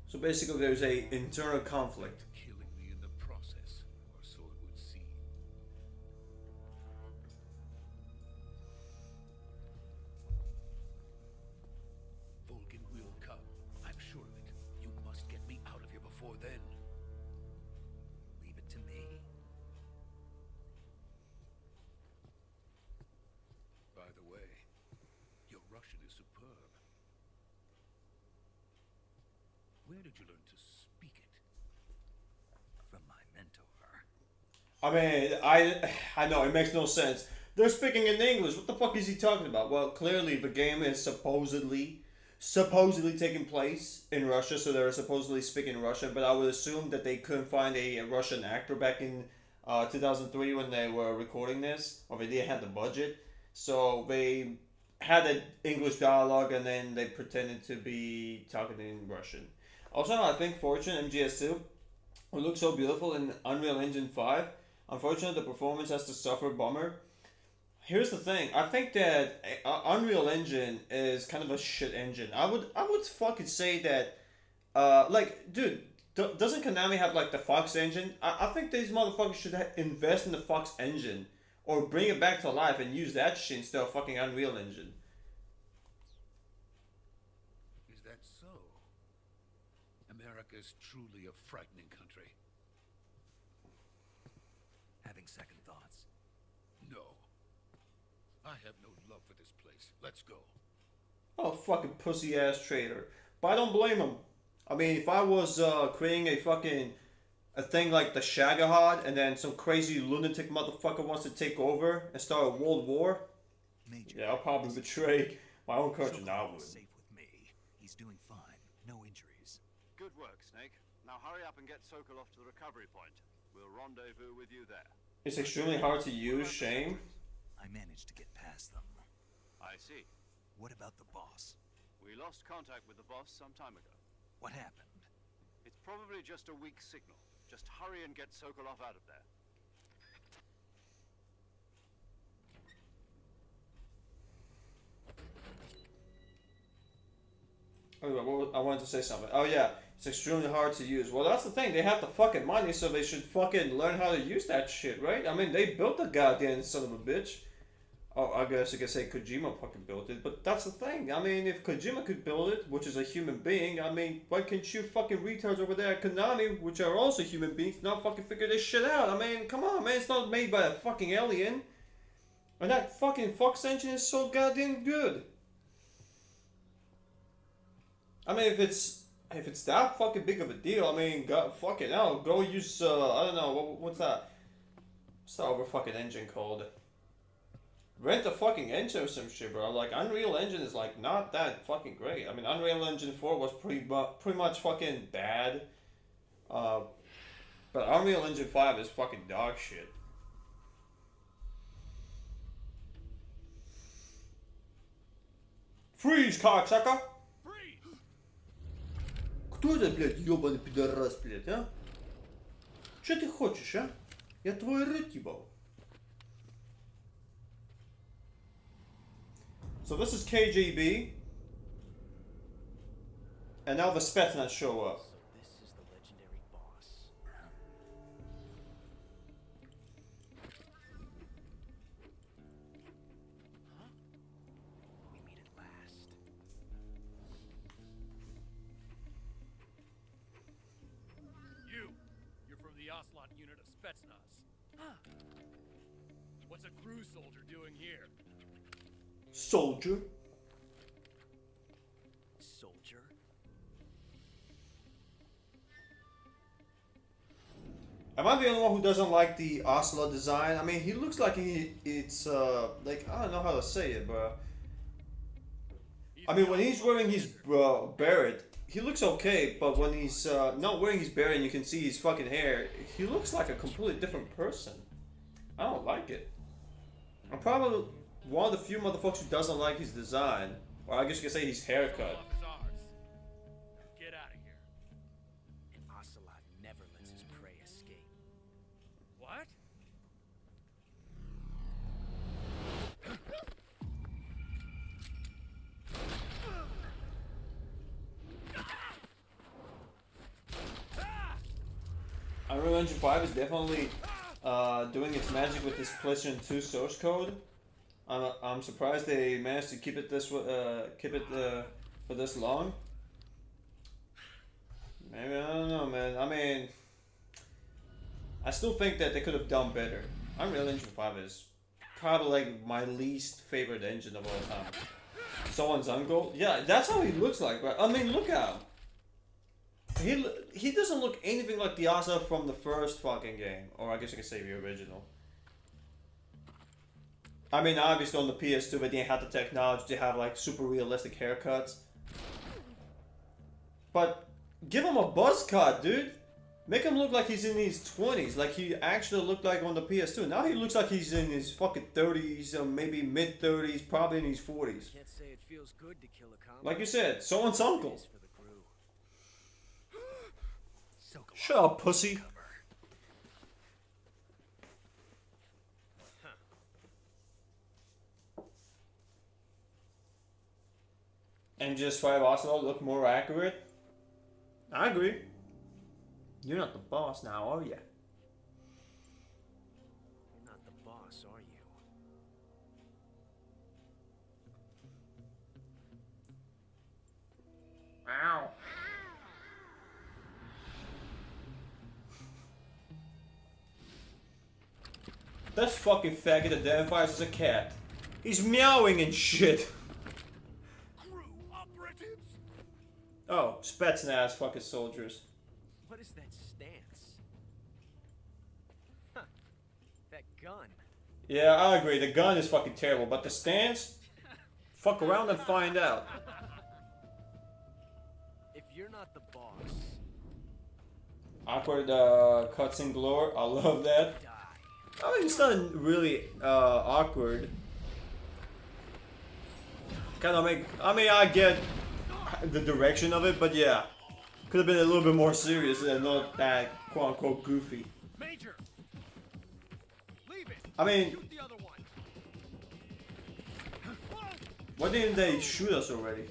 So basically there's a internal conflict. Killing me in the process, or so it would seem. Volgin will come. I'm sure of it. You must get me out of here before then. Leave it to me. By the way, your Russian is superb. Where did you learn to speak it? From my mentor. I mean, I know, it makes no sense. They're speaking in English. What the fuck is he talking about? Well, clearly the game is supposedly taking place in Russia, so they're supposedly speaking Russian, but I would assume that they couldn't find a Russian actor back in 2003 when they were recording this, or they didn't have the budget. So they had an English dialogue and then they pretended to be talking in Russian. Also, I think Fortune MGS2 will look so beautiful in Unreal Engine 5. Unfortunately, the performance has to suffer. Bummer. Here's the thing. I think that Unreal Engine is kind of a shit engine. I would fucking say that, like, dude, doesn't Konami have like the Fox engine? I think these motherfuckers should invest in the Fox engine or bring it back to life and use that shit instead of fucking Unreal Engine. Is that so? America is truly a frightening country. Having second thoughts. No. I have no love for this place. Let's go. Oh, fucking pussy ass traitor. But I don't blame him. I mean, if I was creating a thing like the Shagahad, and then some crazy lunatic motherfucker wants to take over and start a world war, Major, yeah, I'll probably betray my own country. Now I Sokolov would. is safe with me. He's doing fine. No injuries. Good work, Snake. Now hurry up and get Sokolov to the recovery point. We'll rendezvous with you there. It's extremely hard to use, shame. I managed to get past them. I see. What about the boss? We lost contact with the boss some time ago. What happened? It's probably just a weak signal. Just hurry and get Sokolov out of there. Oh, I wanted to say something. Oh yeah, it's extremely hard to use. Well, that's the thing. They have the fucking money, so they should fucking learn how to use that shit, right? I mean, they built the goddamn son of a bitch. Oh, I guess I could say Kojima fucking built it, but that's the thing. I mean, if Kojima could build it, which is a human being, I mean, why can't you fucking retards over there at Konami, which are also human beings, not fucking figure this shit out? I mean, come on, man, it's not made by a fucking alien. And that fucking Fox engine is so goddamn good. I mean, if it's that fucking big of a deal, I mean, God, fuck it, now go use, I don't know, what's that? What's that other fucking engine called? Rent a fucking engine or some shit, bro. Like, Unreal Engine is, like, not that fucking great. I mean, Unreal Engine 4 was pretty much fucking bad. But Unreal Engine 5 is fucking dog shit. Freeze, cocksucker! Кто это, блядь, ёбаный пидорас, блядь, а? Чё ты хочешь, а? Я твой рот ебал. So this is KGB. And now the Spetsnaz show up. So this is the legendary boss. Huh? We meet at last. You're from the Ocelot unit of Spetsnaz. What's a crew soldier doing here? Soldier. Soldier? Am I the only one who doesn't like the Ocelot design? I mean, he looks like it's like, I don't know how to say it, but I mean, when he's wearing his beret, he looks okay, but when he's not wearing his beret and you can see his fucking hair, he looks like a completely different person. I don't like it. I'm probably one of the few motherfuckers who doesn't like his design. Or I guess you could say his haircut. Get out of here. An ocelot never lets his prey escape. What? Unreal Engine 5 is definitely doing its magic with this PlayStation 2 source code. I'm surprised they managed to keep it for this long. Maybe, I don't know, man. I mean, I still think that they could have done better. Unreal Engine 5 is probably like my least favorite engine of all time. Someone's uncle? Yeah, that's how he looks like, right? I mean, look at him. He doesn't look anything like the Asa from the first fucking game. Or I guess you could say the original. I mean, obviously on the PS2, they didn't have the technology to have like super realistic haircuts. But give him a buzz cut, dude. Make him look like he's in his 20s, like he actually looked like on the PS2. Now he looks like he's in his fucking 30s, or maybe mid 30s, probably in his 40s. Can't say it feels good to kill a combat. Like you said, someone's uncle. For the crew. Shut up, pussy. And just 5 Ocelot look more accurate? I agree. You're not the boss now, are you? You're not the boss, are you? Ow. This fucking faggot identifies as a cat. He's meowing and shit. Crew operatives. Oh, Spetsnaz fucking soldiers. What is that stance? Huh. That gun. Yeah, I agree. The gun is fucking terrible, but the stance? Fuck around and find out. If you're not the boss. Awkward cutscene glory. I love that. I mean, it's not really awkward. Kind of make. I mean, I get the direction of it, but yeah, could have been a little bit more serious and not that quote unquote goofy. Major. Leave it. I mean, Shoot the other one. why didn't they shoot us already?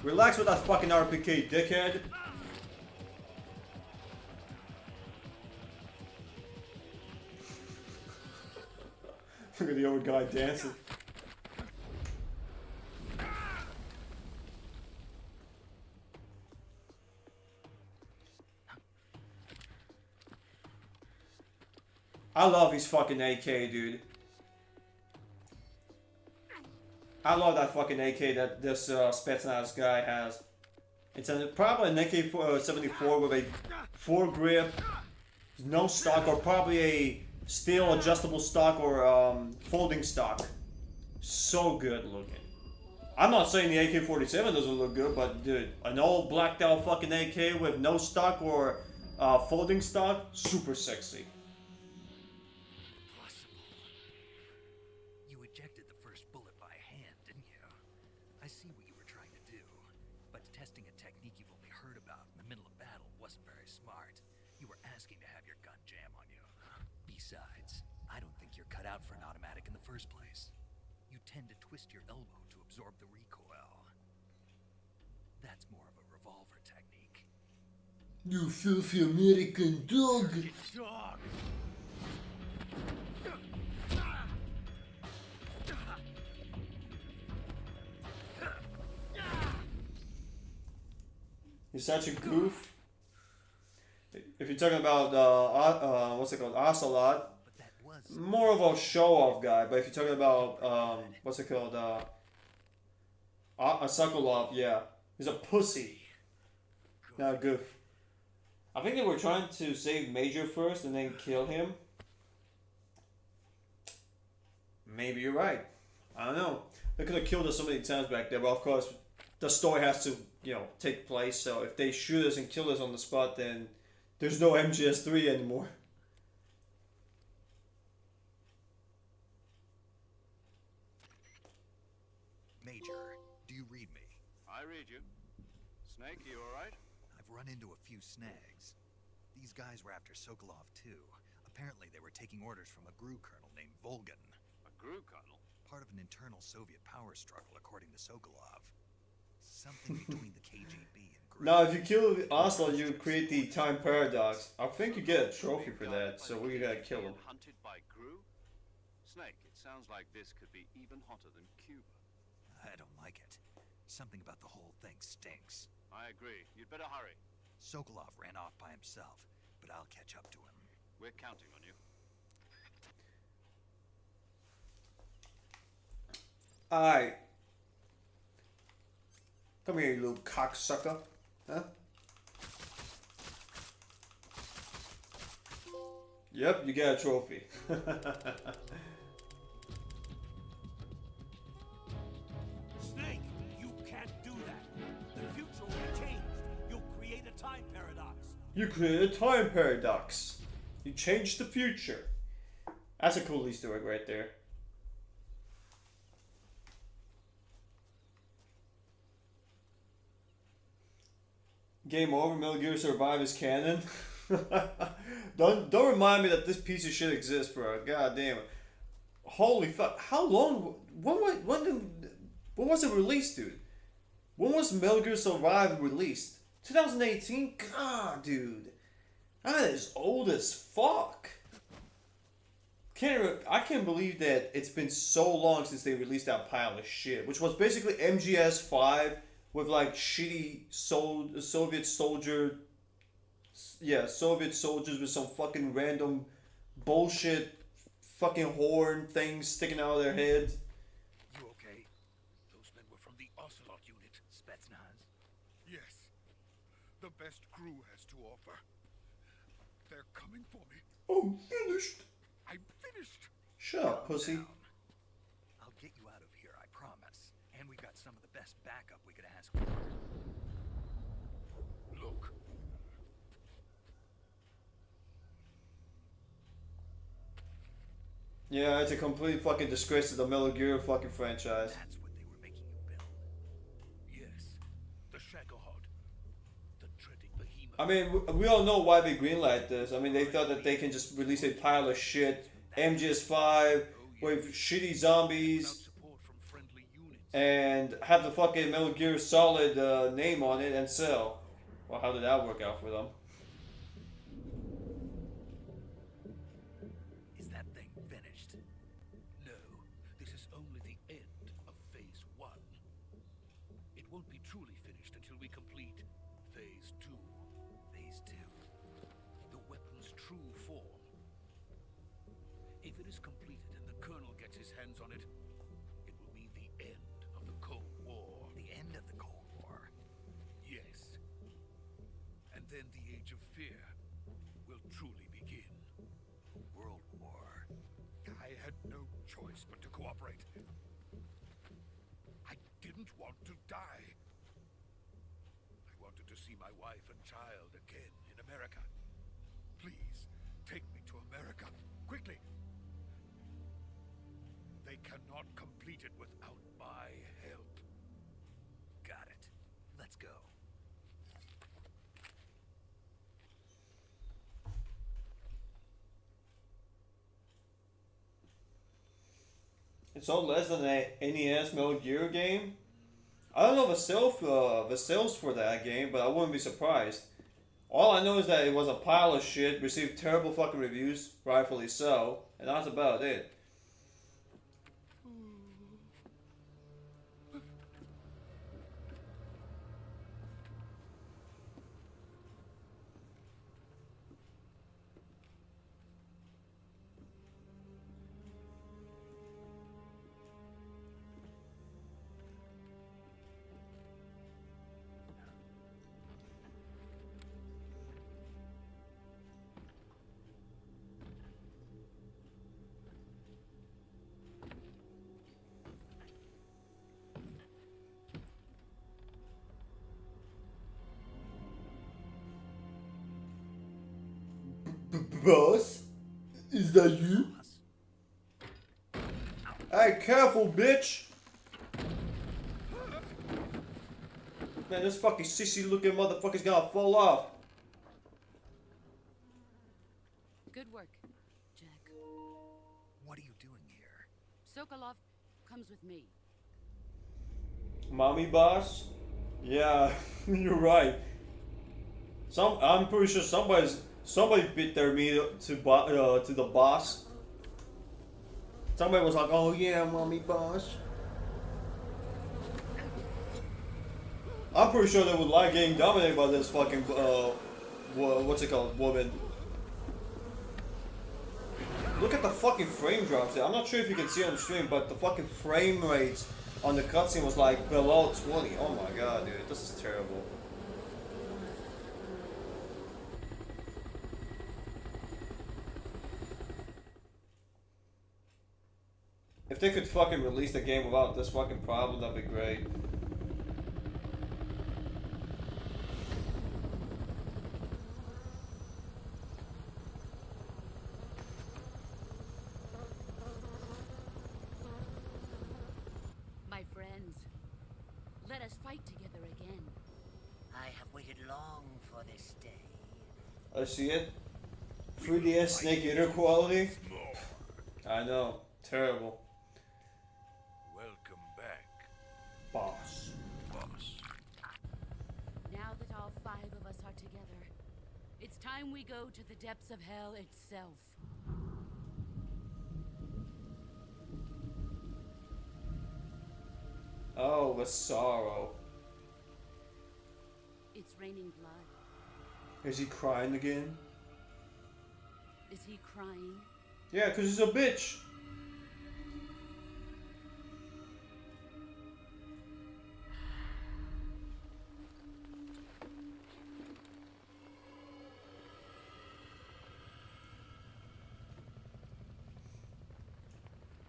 Relax with that fucking RPK, dickhead. Look at the old guy dancing. I love his fucking AK, dude. I love that fucking AK that this Spetsnaz guy has. It's probably an AK-74 with a foregrip, no stock, or probably a steel adjustable stock or folding stock. So good looking. I'm not saying the AK-47 doesn't look good, but dude, an old blacked out fucking AK with no stock or folding stock, super sexy. You ejected the first bullet by hand, didn't you? I see what you were trying to do, but testing a technique you've only heard about in the middle of battle wasn't very smart. You were asking to have your gun jam on you. Besides, I don't think you're cut out for an automatic in the first place. You tend to twist your elbow to absorb the recoil. That's more of a revolver technique. You filthy American dog! Dog. He's such a goof. If you're talking about what's it called, Ocelot, more of a show-off guy. But if you're talking about what's it called, Sokolov, yeah, he's a pussy, not a goof. I think they were trying to save Major first and then kill him. Maybe you're right. I don't know. They could have killed us so many times back there, but of course, the story has to, you know, take place. So if they shoot us and kill us on the spot, then there's no MGS3 anymore. Major, do you read me? I read you. Snake, you alright? I've run into a few snags. These guys were after Sokolov too. Apparently they were taking orders from a GRU colonel named Volgan. A GRU colonel? Part of an internal Soviet power struggle, according to Sokolov. Something between the KGB and GRU. Now, if you kill Oslo, you create the time paradox. I think you get a trophy for that, so we gotta kill him. Hunted by GRU? Snake, it sounds like this could be even hotter than Cuba. I don't like it. Something about the whole thing stinks. I agree. You'd better hurry. Sokolov ran off by himself, but I'll catch up to him. We're counting on you. Alright. Come here, you little cocksucker. Huh? Yep, you got a trophy. Snake, you can't do that. The future will be changed. You'll create a time paradox. You created a time paradox. You changed the future. That's a cool Easter egg right there. Game over. Metal Gear Survive is canon. don't remind me that this piece of shit exists, bro. God damn it. Holy fuck! How long? When was it released, dude? When was Metal Gear Survive released? 2018. God, dude, that is old as fuck. I can't believe that it's been so long since they released that pile of shit, which was basically MGS5 with like shitty Soviet soldier yeah, Soviet soldiers with some fucking random bullshit fucking horn things sticking out of their heads. You okay? Those men were from the Ocelot unit. Spetsnaz. Yes. The best crew has to offer. They're coming for me. I'm finished. I'm finished. Shut up, pussy. I'll get you out of here, I promise. And we got some of the best backup we could ask for. Look. Yeah, it's a complete fucking disgrace to the Metal Gear fucking franchise. That's what they were making you build. Yes. The Shagohod. The dreading behemoth. I mean, we all know why they greenlight this. I mean, they thought that they can just release a pile of shit, MGS5, with shitty zombies, and have the fucking Metal Gear Solid name on it and sell. Well, how did that work out for them? Is that thing finished? No, this is only the end of Phase 1. It won't be truly finished until we complete Phase 2. Phase 2. The weapon's true form. If it is completed and the Colonel gets his hands on it, it will mean the end of the Cold War. The end of the Cold War. Yes. And then the Age of Fear will truly begin. World War. I had no choice but to cooperate. I didn't want to die. I wanted to see my wife and child again in America. Please, take me to America, quickly. They cannot complete it without my help. Got it. Let's go. It's all less than an NES Metal Gear game. I don't know the sales for that game, but I wouldn't be surprised. All I know is that it was a pile of shit, received terrible fucking reviews, rightfully so, and that's about it. Boss? Is that you? Hey, careful, bitch! Man, this fucking sissy looking motherfucker's gonna fall off. Good work, Jack. What are you doing here? Sokolov comes with me. Mommy boss? Yeah, you're right. I'm pretty sure somebody bit their meat to the boss. Somebody was like, "Oh yeah, mommy boss." I'm pretty sure they would like getting dominated by this fucking what's it called, woman. Look at the fucking frame drops there. I'm not sure if you can see on the stream, but the fucking frame rates on the cutscene was like below 20. Oh my god, dude, this is terrible. If they could fucking release the game without this fucking problem, that'd be great. My friends, let us fight together again. I have waited long for this day. I see it. 3DS Snake Eater quality. I know, terrible. Welcome back, boss. Now that all 5 of us are together, it's time we go to the depths of hell itself. Oh, the sorrow. It's raining blood. Is he crying again? Is he crying? Yeah, because he's a bitch.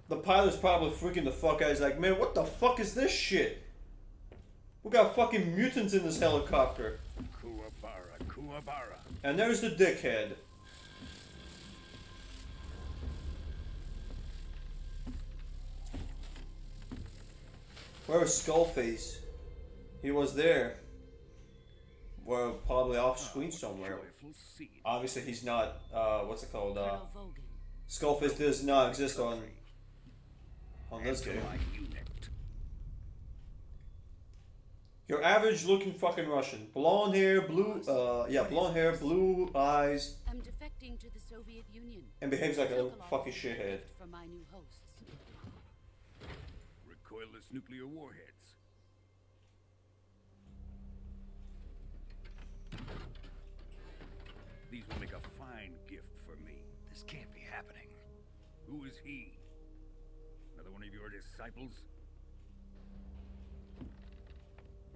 The pilot's probably freaking the fuck out. He's like, man, what the fuck is this shit? We got fucking mutants in this helicopter. Kuwabara, Kuwabara. And there's the dickhead. Where was Skullface? He was there. Well, probably off screen somewhere. Obviously, he's not. What's it called? Skullface does not exist on this game. Your average looking fucking Russian. Blonde hair, blue. Blonde hair, blue eyes. I'm defecting to the Soviet Union. And behaves like a fucking shithead. For my new hosts. Recoilless nuclear warheads. These will make a fine gift for me. This can't be happening. Who is he? Another one of your disciples?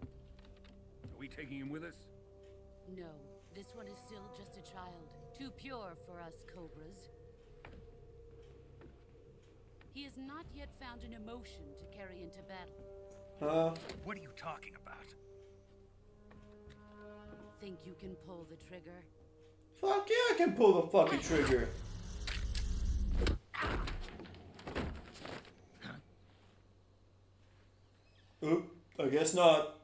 Are we taking him with us? No, this one is still just a child. Too pure for us Cobras. He has not yet found an emotion to carry into battle. What are you talking about? Think you can pull the trigger? Fuck yeah, I can pull the fucking trigger. Oop, I guess not.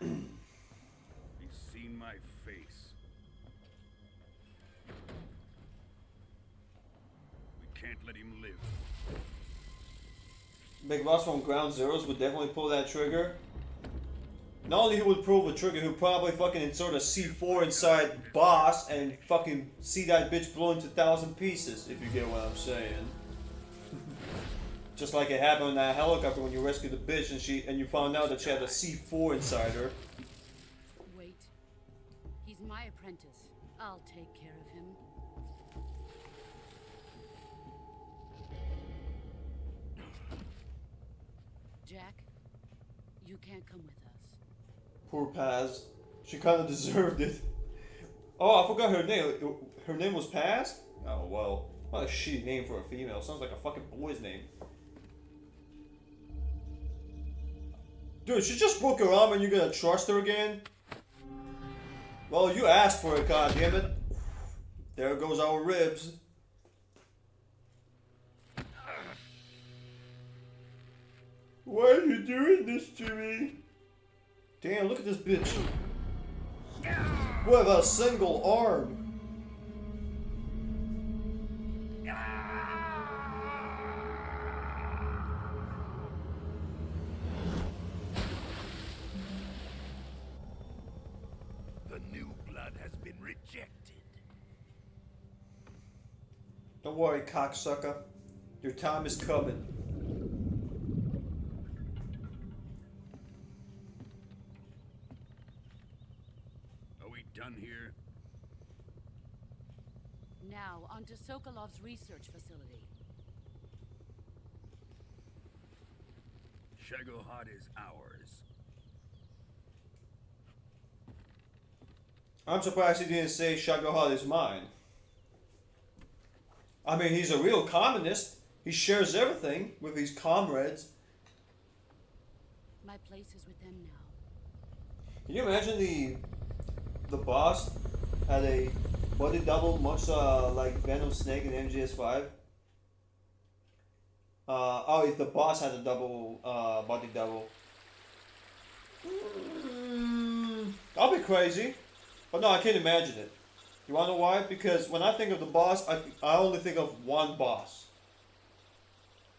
He's seen my face. We can't let him live. Big Boss from Ground Zeroes would definitely pull that trigger. Not only he would pull the trigger, he'll probably fucking insert a C4 inside Boss and fucking see that bitch blow into 1,000 pieces, if you get what I'm saying. Just like it happened in that helicopter when you rescued the bitch and you found out that she had a C4 inside her. Wait. He's my apprentice. I'll take care of him. Jack, you can't come with us. Poor Paz. She kind of deserved it. Oh, I forgot her name. Her name was Paz? Oh, well. What a shitty name for a female. Sounds like a fucking boy's name. Dude, she just broke her arm and you're gonna trust her again? Well, you asked for it, goddammit. There goes our ribs. Why are you doing this to me? Damn, look at this bitch. With a single arm. The new blood has been rejected. Don't worry, cocksucker. Your time is coming. Are we done here? Now, onto Sokolov's research facility. Shagohod is ours. I'm surprised he didn't say Shagohod is mine. I mean, he's a real communist. He shares everything with his comrades. My place is with them now. Can you imagine the boss had a body double much like Venom Snake in MGS5? If the boss had a double body double. I'll be crazy. But no, I can't imagine it. You wanna know why? Because when I think of the boss, I only think of one boss.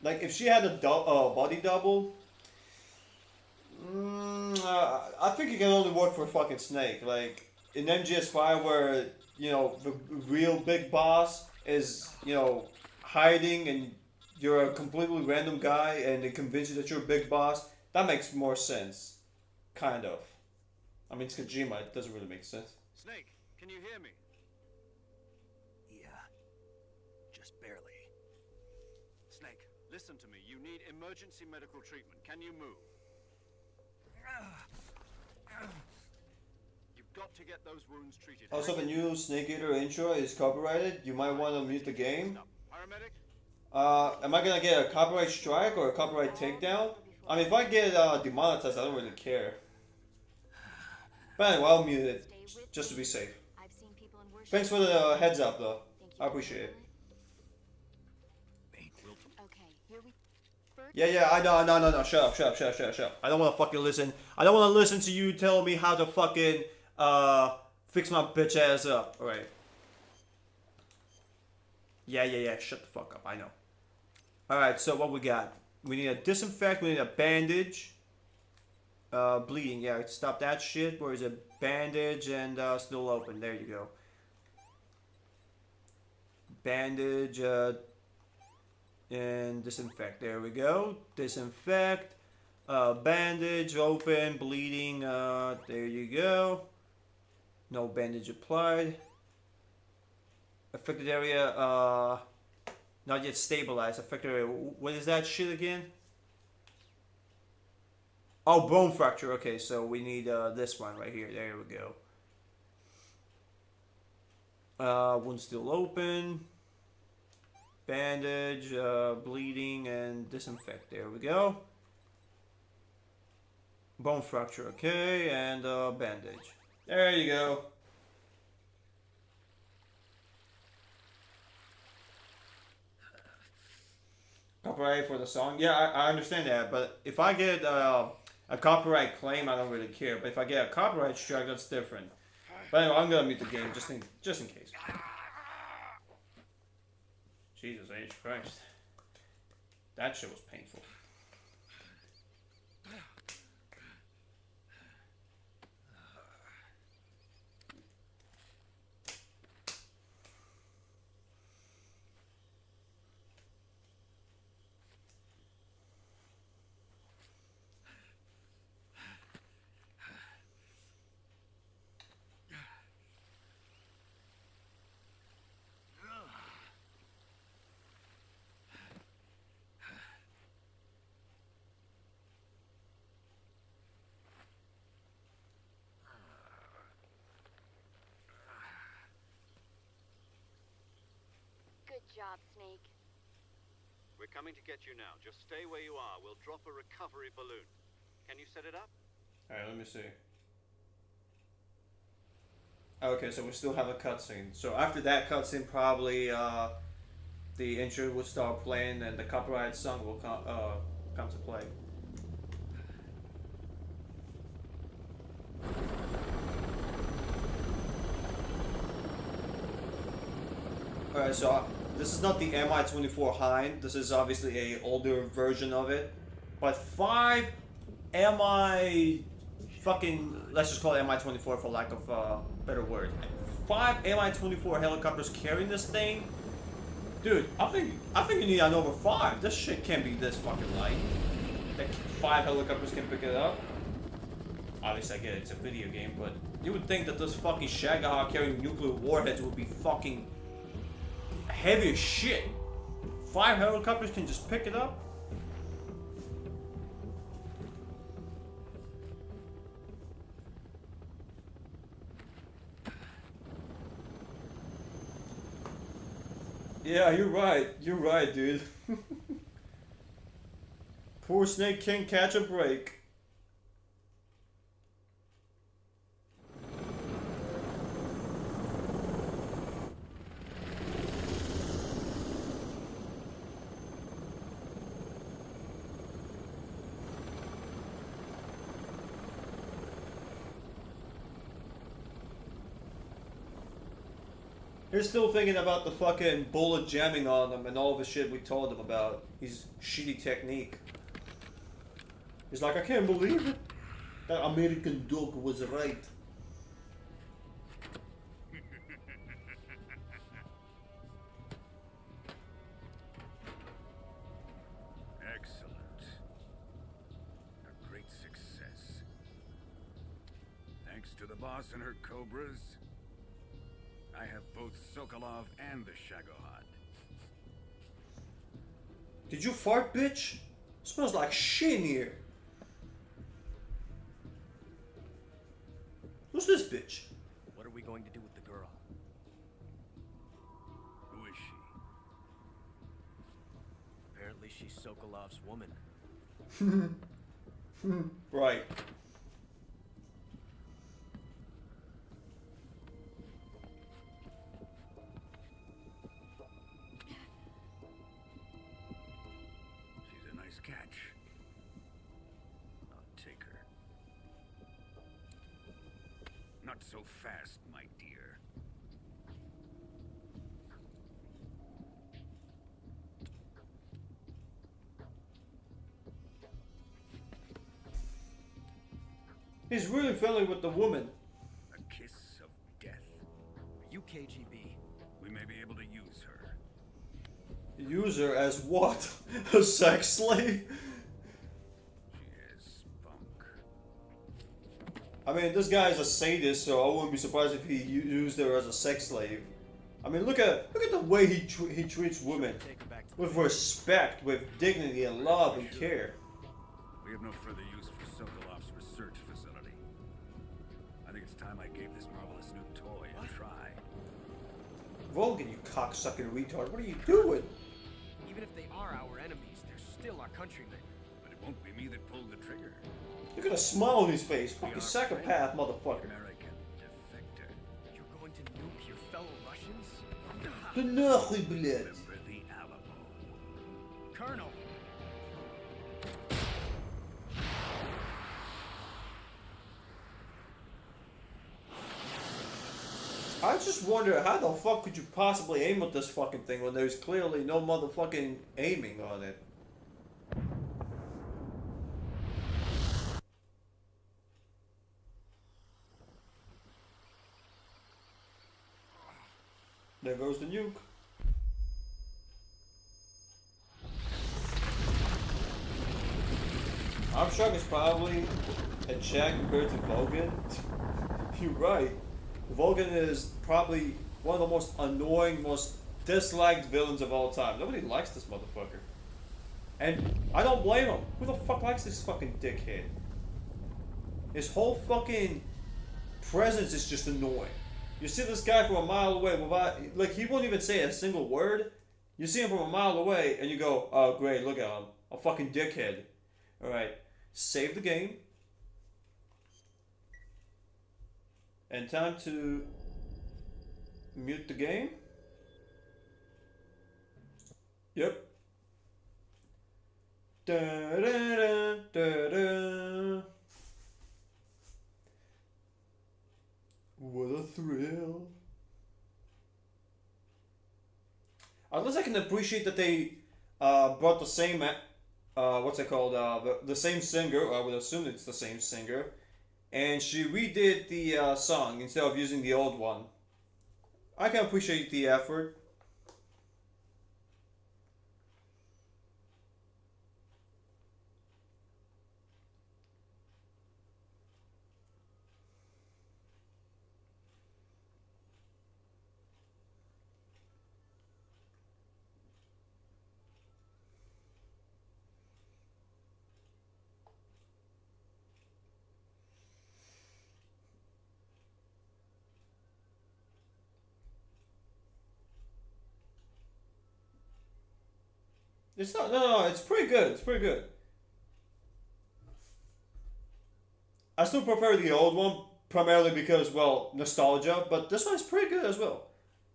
Like, if she had a body double, I think it can only work for fucking Snake. Like, in MGS5 where, you know, the real big boss is, you know, hiding and you're a completely random guy and they convince you that you're a big boss, that makes more sense. Kind of. I mean, it's Kojima, it doesn't really make sense. Snake, can you hear me? Yeah. Just barely. Snake, listen to me. You need emergency medical treatment. Can you move? You've got to get those wounds treated. Also, the new Snake Eater intro is copyrighted. You might want to mute the game. Paramedic? Am I gonna get a copyright strike or a copyright takedown? I mean, if I get demonetized, I don't really care. But anyway, I'll mute it, just to be safe. Thanks for the heads up, though. I appreciate it. Yeah, I know, no, shut up. I don't want to fucking listen. I don't want to listen to you tell me how to fucking, fix my bitch ass up. Alright. Yeah, shut the fuck up, I know. Alright, so what we got? We need a disinfect, we need a bandage. Bleeding, yeah, stop that shit. Where is it? Bandage and, still open. There you go. Bandage, and disinfect. There we go. Disinfect. Bandage, open, bleeding. There you go. No bandage applied. Affected area, not yet stabilized. Affected area, what is that shit again? Oh, bone fracture. Okay, so we need this one right here. There we go. Wound still open. Bandage, bleeding, and disinfect. There we go. Bone fracture. Okay, and bandage. There you go. Copyright for the song? Yeah, I understand that, but if I get a copyright claim, I don't really care. But if I get a copyright strike, that's different. But anyway, I'm gonna mute the game just in case. Jesus H. Christ. That shit was painful. Good job, Snake. We're coming to get you now. Just stay where you are. We'll drop a recovery balloon. Can you set it up? Alright, let me see. Okay, so we still have a cutscene. So after that cutscene, probably the intro will start playing and the copyright song will come to play. Alright, so this is not the MI-24 Hind. This is obviously a older version of it. But 5 let's just call it MI-24 for lack of a better word. 5 MI-24 helicopters carrying this thing? Dude, I think you need a number 5. This shit can't be this fucking light. That 5 helicopters can pick it up. Obviously I get it, it's a video game, but you would think that those fucking Shagaha carrying nuclear warheads would be fucking heavy as shit. 5 helicopters can just pick it up? Yeah, you're right, dude. Poor Snake can't catch a break. They're still thinking about the fucking bullet jamming on them and all the shit we told them about. His shitty technique. He's like, I can't believe it. That American dog was right. Thanks to the boss and her cobras, I have both Sokolov and the Shagohod. Did you fart, bitch? Smells like shit in here. Who's this bitch? What are we going to do with the girl? Who is she? Apparently she's Sokolov's woman. Right. She's a nice catch. I'll take her. Not so fast, my dear. He's really friendly with the woman. A kiss of death. Are you KGB? We may be able to use her. Use her as what? A sex slave? She has spunk. I mean, this guy is a sadist, so I wouldn't be surprised if he used her as a sex slave. I mean, look at the way he treats women with respect, with dignity and love and care. We have no further use for Sokolov's research facility. I think it's time I gave this marvelous new toy a try. Volgan, you cocksucking retard, what are you doing? Even if they are our enemies, they're still our countrymen. But it won't be me that pulled the trigger. Look at a smile on his face, fucking psychopath motherfucker. American defector. You're going to nuke your fellow Russians? Да нахуй, блядь. Remember the Alamo. Colonel! I just wonder how the fuck could you possibly aim with this fucking thing when there's clearly no motherfucking aiming on it. There goes the nuke. I'm sure it's probably a Czech compared to Volgan. You're right. Volgan is probably one of the most annoying, most disliked villains of all time. Nobody likes this motherfucker. And I don't blame him. Who the fuck likes this fucking dickhead? His whole fucking presence is just annoying. You see this guy from a mile away without, like, he won't even say a single word. You see him from a mile away and you go, oh great, look at him. A fucking dickhead. Alright, save the game. And time to mute the game. Yep. Da, da, da, da, da. What a thrill. At least I can appreciate that they brought the same, what's it called, the same singer, I would assume it's the same singer, and she redid the song instead of using the old one. I can appreciate the effort. It's not, no, it's pretty good, it's pretty good. I still prefer the old one, primarily because, well, nostalgia, but this one's pretty good as well.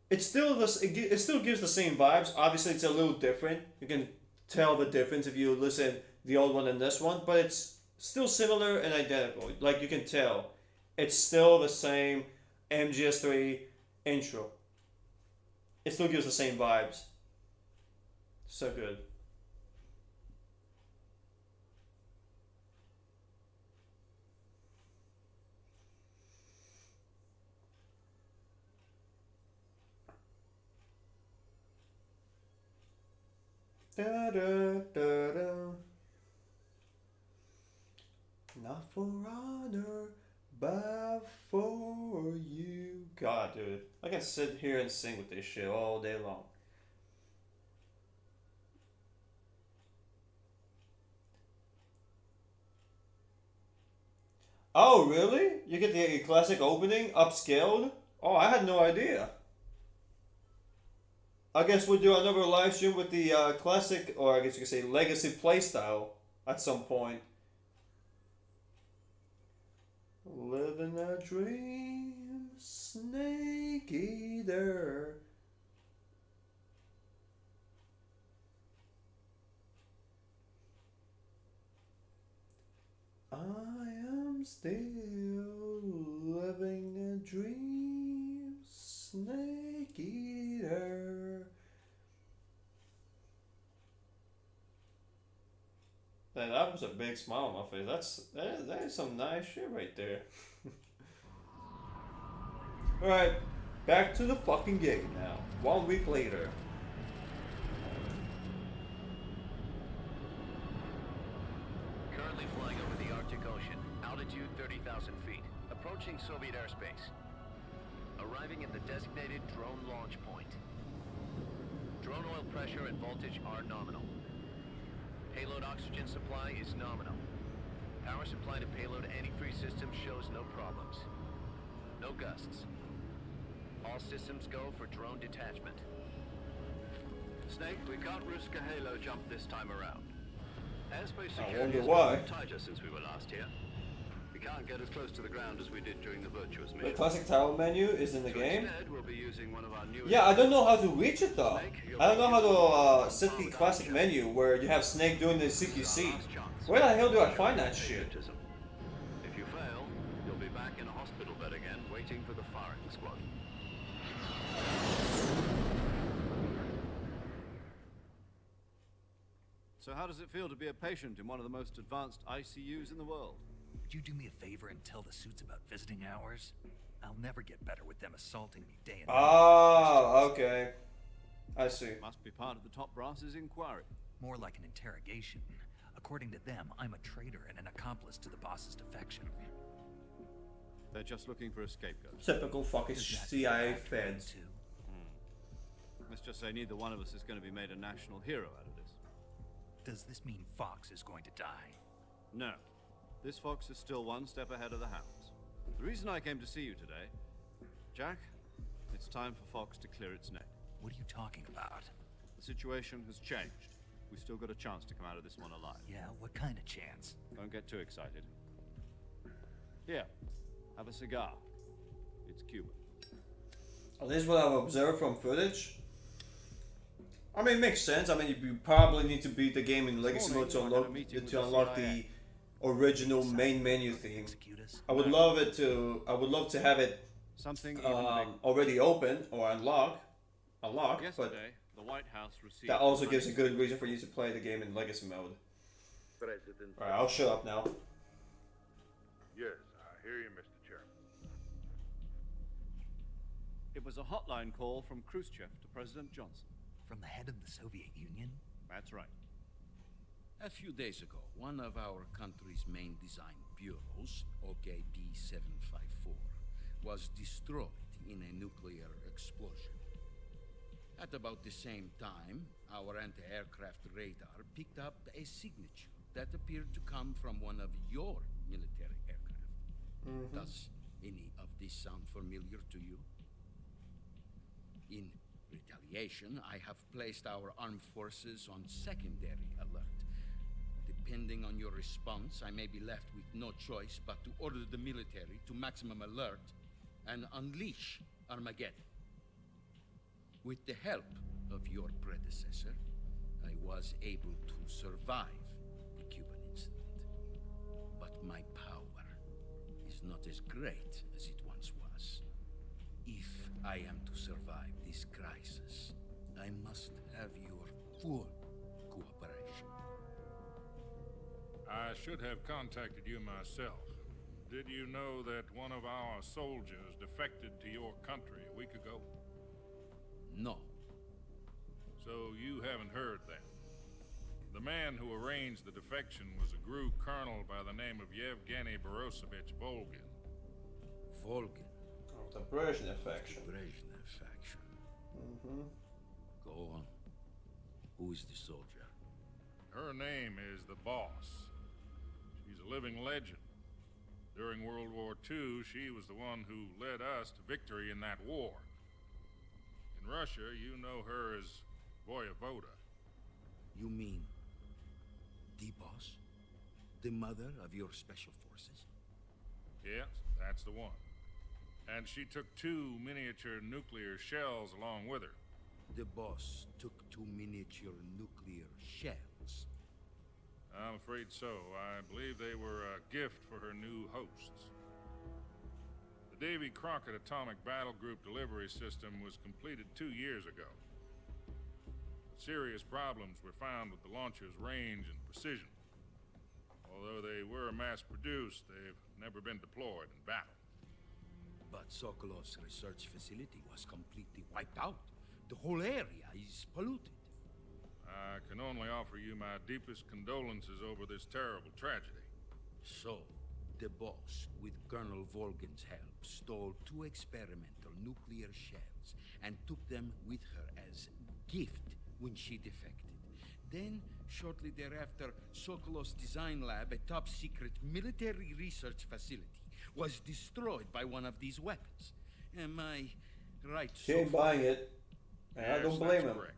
It's still this, it still gives the same vibes. Obviously, it's a little different. You can tell the difference if you listen the old one and this one, but it's still similar and identical. Like, you can tell. It's still the same MGS3 intro. It still gives the same vibes. So good. Da, da, da, da. Not for honor, before you. God, dude. I can sit here and sing with this shit all day long. Oh, really? You get the classic opening upscaled? Oh, I had no idea. I guess we'll do another live stream with the classic, or I guess you could say legacy playstyle at some point. Living a dream, snake eater. I am still living a dream, snake eater. That was a big smile on my face. That is some nice shit right there. Alright, back to the fucking gig now. 1 week later. Currently flying over the Arctic Ocean, altitude 30,000 feet, approaching Soviet airspace. Arriving at the designated drone launch point. Drone oil pressure and voltage are nominal. Payload oxygen supply is nominal. Power supply to payload anti-freeze system shows no problems. No gusts. All systems go for drone detachment. Snake, we can't risk a halo jump this time around. Airspace I security wonder has why. been tighter since we were last here. We can't get as close to the ground as we did during the virtuous The mission. classic tile menu is in the So game. instead, we'll be using one of our newest Yeah, I don't know how to reach it though. I don't know how to set the classic menu where you have Snake doing the CQC. Where the hell do I find that shit? If you fail, you'll be back in a hospital bed again, waiting for the firing squad. So how does it feel to be a patient in one of the most advanced ICUs in the world? Would you do me a favor and tell the suits about visiting hours? I'll never get better with them assaulting me day and night. Ah, okay. I see. Must be part of the top brass's inquiry. More like an interrogation. According to them, I'm a traitor and an accomplice to the boss's defection. They're just looking for a scapegoat. Typical fucking CIA feds. Let's just say neither one of us is going to be made a national hero out of this. Does this mean Fox is going to die? No. This fox is still one step ahead of the hounds. The reason I came to see you today, Jack, it's time for Fox to clear its neck. What are you talking about? The situation has changed. We've still got a chance to come out of this one alive. Yeah, what kind of chance? Don't get too excited. Here, have a cigar. It's Cuban. This is what I've observed from footage. I mean, it makes sense. I mean, you probably need to beat the game in legacy mode to unlock the original main menu theme. I would love to have it already open or unlocked. But the White House received that also gives a good reason for you to play the game in legacy mode. Alright, I'll shut up now. Yes, I hear you, Mr. Chairman. It was a hotline call from Khrushchev to President Johnson. From the head of the Soviet Union? That's right. A few days ago, one of our country's main design bureaus, OKB 754, was destroyed in a nuclear explosion. At about the same time, our anti-aircraft radar picked up a signature that appeared to come from one of your military aircraft. Does any of this sound familiar to you? In retaliation, I have placed our armed forces on secondary alert. Depending on your response, I may be left with no choice but to order the military to maximum alert and unleash Armageddon. With the help of your predecessor, I was able to survive the Cuban incident. But my power is not as great as it once was. If I am to survive this crisis, I must have your full cooperation. I should have contacted you myself. Did you know that one of our soldiers defected to your country a week ago? No. So you haven't heard then. The man who arranged the defection was a GRU colonel by the name of Yevgeny Borosovich Volgin. Volgin. Oh, the Brezhnev faction. The Brezhnev faction. Mm-hmm. Go on. Who is the soldier? Her name is the Boss. She's a living legend. During World War II, she was the one who led us to victory in that war. In Russia, you know her as Voyevoda. You mean the Boss? The mother of your special forces? Yes, that's the one. And she took 2 miniature nuclear shells along with her. The Boss took 2 miniature nuclear shells. I'm afraid so. I believe they were a gift for her new hosts. The Davy Crockett Atomic Battle Group delivery system was completed 2 years ago. Serious problems were found with the launcher's range and precision. Although they were mass-produced, they've never been deployed in battle. But Sokolov's research facility was completely wiped out. The whole area is polluted. I can only offer you my deepest condolences over this terrible tragedy. So, the Boss, with Colonel Volgin's help, stole 2 experimental nuclear shells and took them with her as gift when she defected. Then, shortly thereafter, Sokolov's design lab, a top-secret military research facility, was destroyed by one of these weapons. Am I right? He ain't buying it. And I don't blame him. Correct.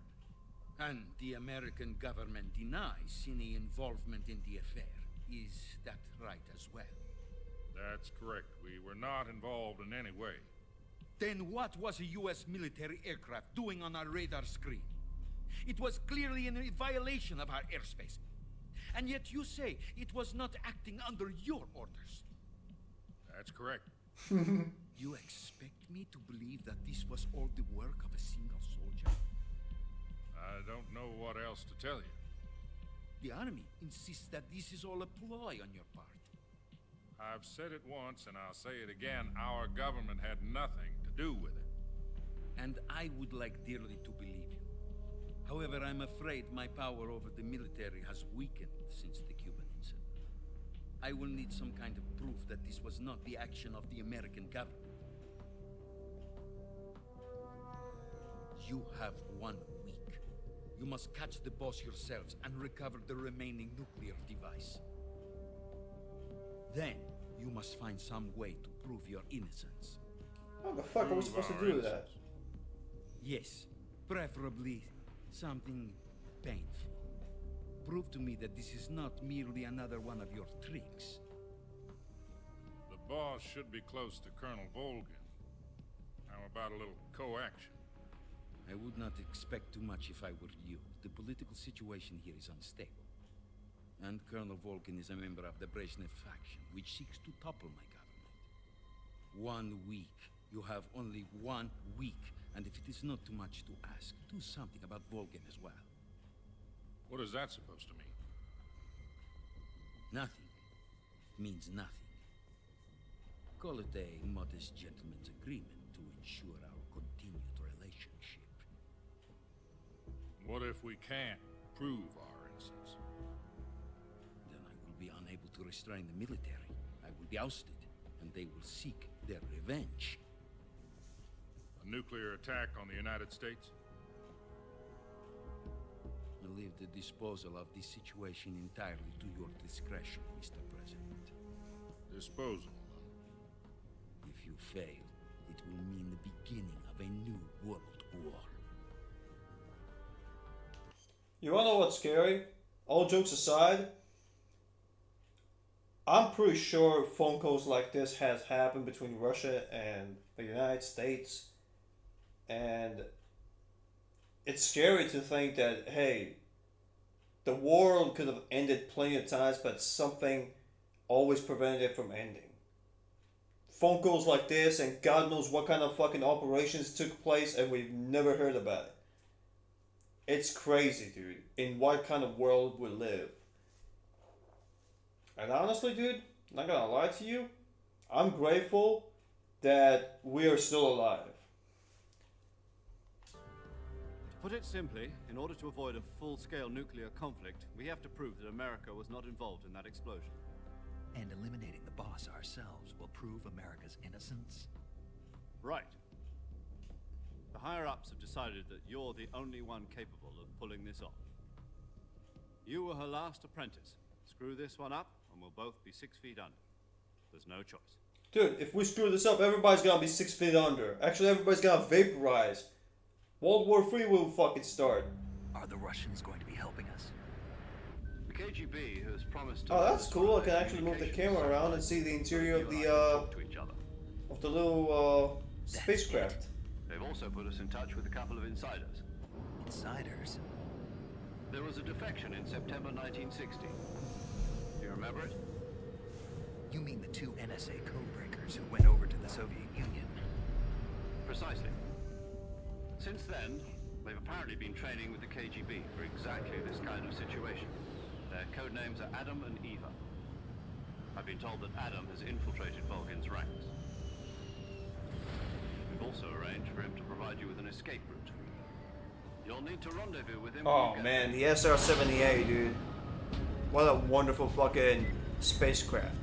And the American government denies any involvement in the affair. Is that right as well? That's correct. We were not involved in any way. Then what was a U.S. military aircraft doing on our radar screen? It was clearly in violation of our airspace. And yet you say it was not acting under your orders. That's correct. You expect me to believe that this was all the work of a single soldier? I don't know what else to tell you. The Army insists that this is all a ploy on your part. I've said it once, and I'll say it again. Our government had nothing to do with it. And I would like dearly to believe you. However, I'm afraid my power over the military has weakened since the Cuban incident. I will need some kind of proof that this was not the action of the American government. You have 1 week. You must catch the Boss yourselves and recover the remaining nuclear device. Then, you must find some way to prove your innocence. How the fuck are we supposed to do that? Yes, preferably something painful. Prove to me that this is not merely another one of your tricks. The Boss should be close to Colonel Volgin. How about a little coaction? I would not expect too much if I were you. The political situation here is unstable. And Colonel Volgin is a member of the Brezhnev faction, which seeks to topple my government. 1 week. You have only 1 week. And if it is not too much to ask, do something about Volgin as well. What is that supposed to mean? Nothing. Means nothing. Call it a modest gentleman's agreement to ensure our continued relationship. What if we can't prove our innocence? Then I will be unable to restrain the military. I will be ousted, and they will seek their revenge. A nuclear attack on the United States? I leave the disposal of this situation entirely to your discretion, Mr. President. Disposal? If you fail, it will mean the beginning of a new world war. You wanna know what's scary? All jokes aside, I'm pretty sure phone calls like this has happened between Russia and the United States. And it's scary to think that, hey, the world could have ended plenty of times, but something always prevented it from ending. Phone calls like this, and God knows what kind of fucking operations took place, and we've never heard about it. It's crazy, dude, in what kind of world we live. And honestly, dude, not gonna lie to you, I'm grateful that we are still alive. To put it simply, in order to avoid a full-scale nuclear conflict, we have to prove that America was not involved in that explosion. And eliminating the boss ourselves will prove America's innocence? Right. The higher-ups have decided that you're the only one capable of pulling this off. You were her last apprentice. Screw this one up, and we'll both be 6 feet under. There's no choice. Dude, if we screw this up, everybody's gonna be 6 feet under. Actually, everybody's gonna vaporize. World War III will fucking start. Are the Russians going to be helping us? The KGB has promised to... Oh, that's cool. I can actually move the camera around and see the interior of the little spacecraft. They've also put us in touch with a couple of insiders. Insiders? There was a defection in September 1960. Do you remember it? You mean the 2 NSA codebreakers who went over to the Soviet Union? Precisely. Since then, they've apparently been training with the KGB for exactly this kind of situation. Their code names are Adam and Eva. I've been told that Adam has infiltrated Volgin's ranks. We've also arranged for him to provide you with an escape route. You'll need to rendezvous with him. Oh man, the SR-78, dude. What a wonderful fucking spacecraft.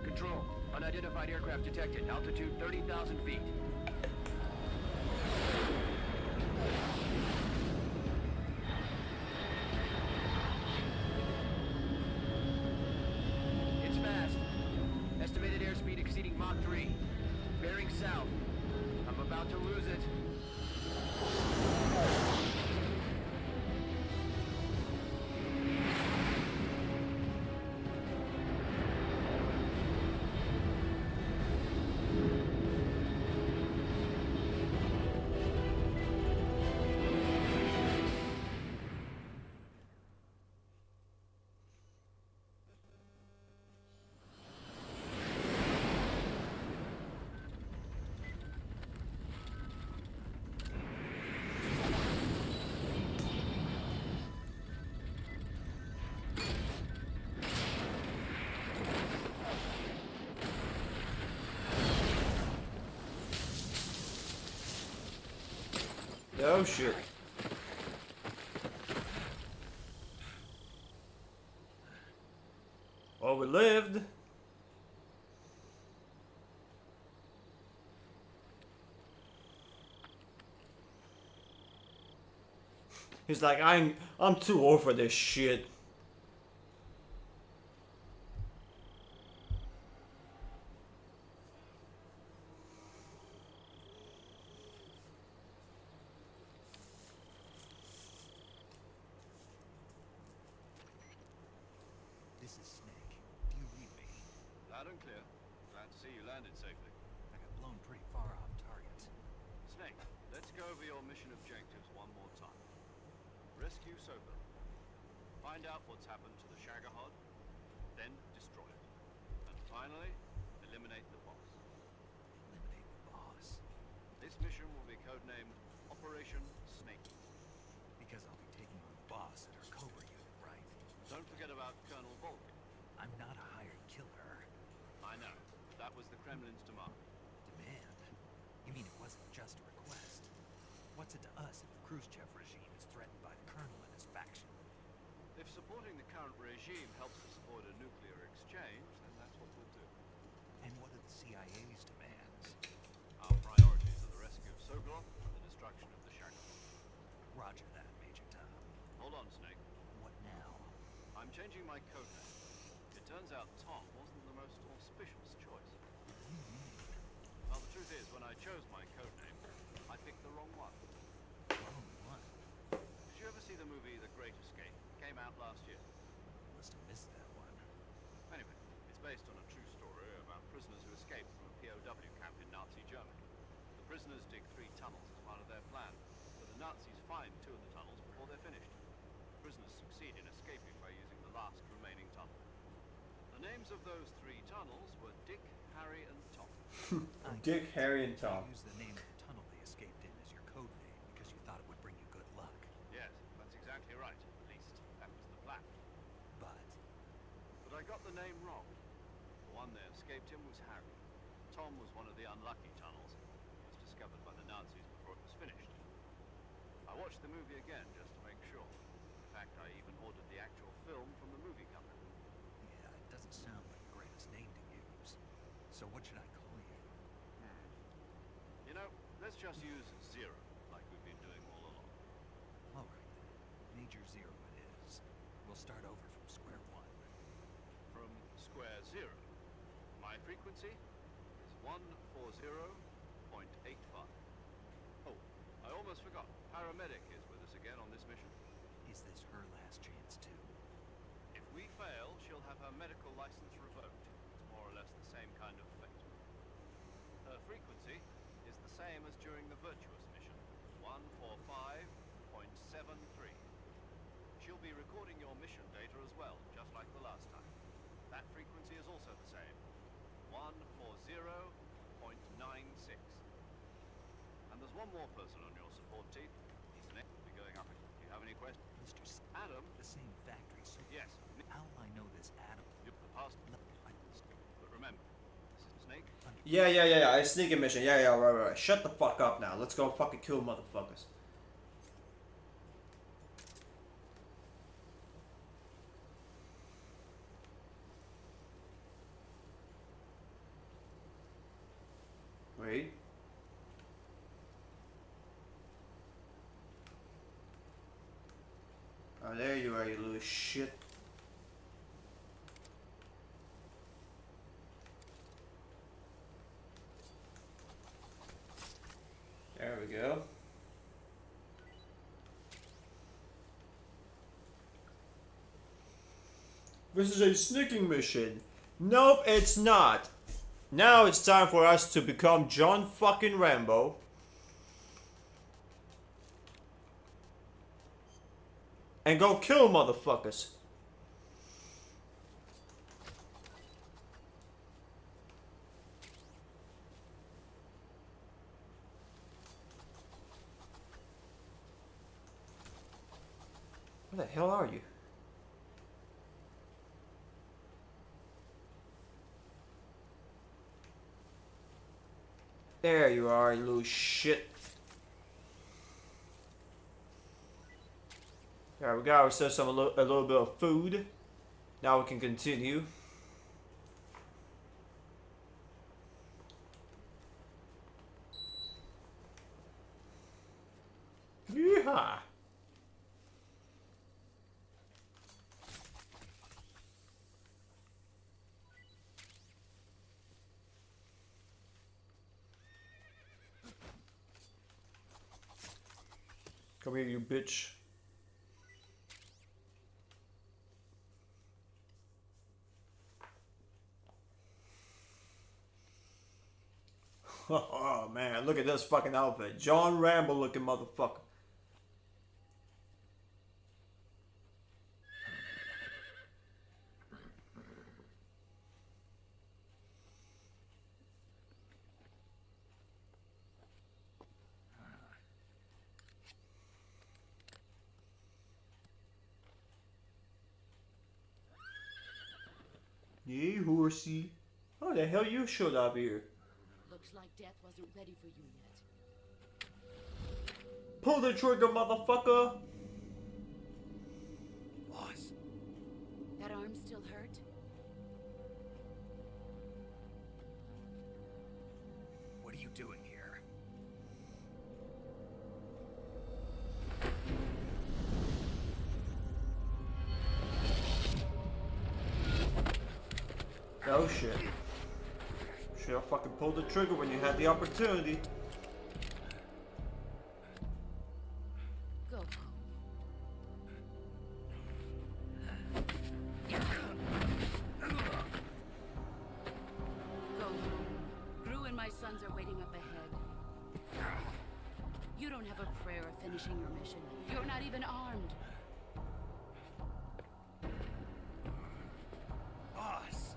Control, unidentified aircraft detected. Altitude 30,000 feet. It's fast. Estimated airspeed exceeding Mach 3. Bearing south. I'm about to lose it. Oh shit. Oh, we lived. He's like, I'm too old for this shit. This is Snake. Do you read me? Loud and clear. Glad to see you landed safely. I got blown pretty far off target. Snake, let's go over your mission objectives one more time. Rescue Soka. Find out what's happened to the Shagohod, then destroy it. And finally, eliminate the boss. Eliminate the boss? This mission will be codenamed Operation Snake. Because I'll be taking on the boss at our Cobra unit, right? Don't forget about Colonel Volkin. I'm not a hired killer. I know. That was the Kremlin's demand. Demand? You mean it wasn't just a request? What's it to us if the Khrushchev regime is threatened by the Colonel and his faction? If supporting the current regime helps to support a nuclear exchange, then that's what we'll do. And what are the CIA's demands? Our priorities are the rescue of Sokolov and the destruction of the Shagohod. Roger that, Major Tom. Hold on, Snake. What now? I'm changing my code name. It turns out Tom wasn't the most auspicious choice. Well, the truth is, when I chose my code name, I picked the wrong one. Wrong one? Did you ever see the movie The Great Escape? Came out last year. Must have missed that one. Anyway, it's based on a true story about prisoners who escaped from a POW camp in Nazi Germany. The prisoners dig 3 tunnels as part of their plan, but the Nazis find 2 of the tunnels before they're finished. The prisoners succeed in escaping by using the last remaining tunnel. The names of those 3 tunnels were Dick, Harry, and Tom. Dick, Harry, and Tom. You used the name of the tunnel they escaped in as your code name because you thought it would bring you good luck. Yes, that's exactly right. At least, that was the plan. But I got the name wrong. The one that escaped him was Harry. Tom was one of the unlucky tunnels. It was discovered by the Nazis before it was finished. I watched the movie again just to make sure. In fact, I even ordered the actual film from the movie company. Yeah, it doesn't sound like the greatest name to use. So what should I call you? You know, let's just use Zero, like we've been doing all along. All right, then. Major Zero it is. We'll start over from square one. From square zero. My frequency is 140.85. Oh, I almost forgot. Paramedic is with us again on this mission. Is this her last chance, too? If we fail, she'll have her medical license revoked. It's more or less the same kind of fate. Her frequency is the same as during the Virtuous mission, 145.73. She'll be recording your mission data as well, just like the last time. That frequency is also the same, 140.96. And there's one more person on your support team. He's next to be going up. Do you have any questions? Mr. Adam? The same factory, so... Yes. How will I know this Adam? You're the past. But remember, this is Snake. Yeah. It's sneaking mission. Yeah, right. Shut the fuck up now. Let's go fucking kill motherfuckers. Wait. Oh, there you are, you little shit. There we go. This is a sneaking mission. Nope, it's not. Now it's time for us to become John fucking Rambo. And go kill motherfuckers. Where the hell are you? There you are, you little shit. Alright, we got ourselves a little bit of food. Now we can continue. Yeehaw! Come here, you bitch. Oh man, look at this fucking outfit. John Rambo looking motherfucker. Yay, horsey. How the hell you showed up here? Looks like death wasn't ready for you yet. Pull the trigger, motherfucker! Boss. That arm still hurt? What are you doing here? Oh shit. Should've fucking pulled the trigger when you had the opportunity. Go home. Go home. Gru and my sons are waiting up ahead. You don't have a prayer of finishing your mission. You're not even armed. Boss.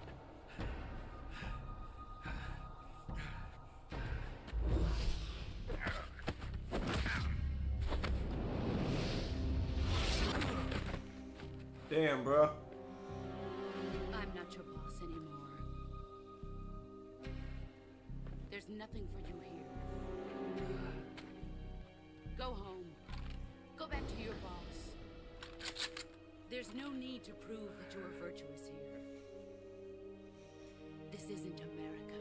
Damn, bro. I'm not your boss anymore. There's nothing for you here. Go home. Go back to your boss. There's no need to prove that you are virtuous here. This isn't America.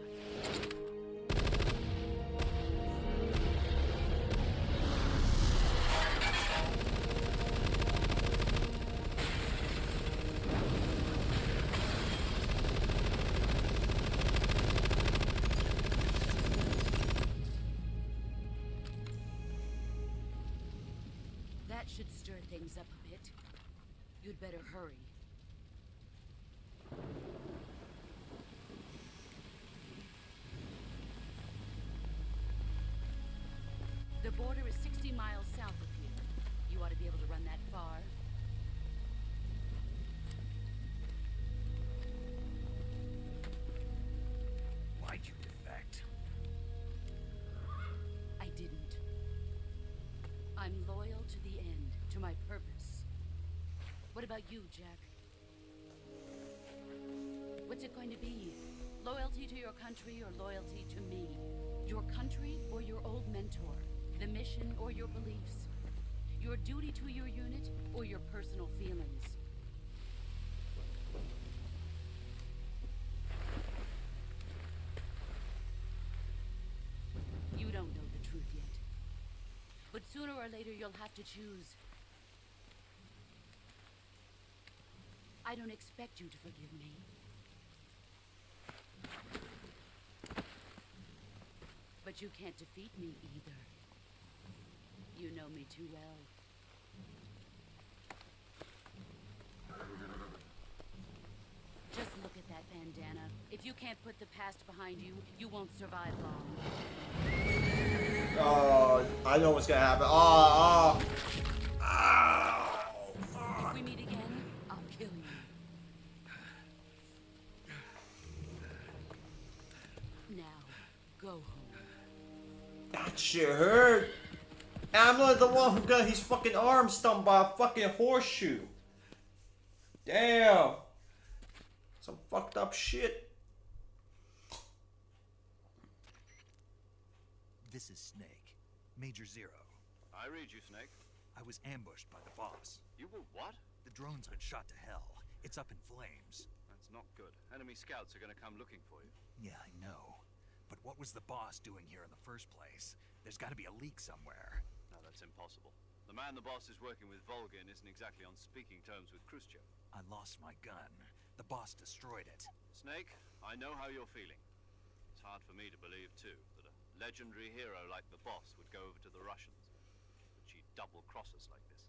That should stir things up a bit. You'd better hurry. The border is 60 miles south of here. You ought to be able to run that far. Why'd you defect? I didn't. I'm loyal to the end, to my purpose. What about you, Jack? What's it going to be? Loyalty to your country or loyalty to me? Your country or your old mentor? The mission or your beliefs? Your duty to your unit or your personal feelings? You don't know the truth yet. But sooner or later you'll have to choose. I don't expect you to forgive me. But you can't defeat me either. You know me too well. Just look at that bandana. If you can't put the past behind you, you won't survive long. Oh, I know what's gonna happen. Oh. If we meet again, I'll kill you. Now, go home. That shit hurt. I'm not the one who got his fucking arm stumped by a fucking horseshoe. Damn. Some fucked up shit. This is Snake. Major Zero. I read you, Snake. I was ambushed by the boss. You were what? The drone's been shot to hell. It's up in flames. That's not good. Enemy scouts are gonna come looking for you. Yeah, I know. But what was the boss doing here in the first place? There's gotta be a leak somewhere. No, that's impossible. The man the boss is working with, Volgin, isn't exactly on speaking terms with Khrushchev. I lost my gun. The boss destroyed it. Snake, I know how you're feeling. It's hard for me to believe, too, that a legendary hero like the boss would go over to the Russians. That she'd double-cross us like this.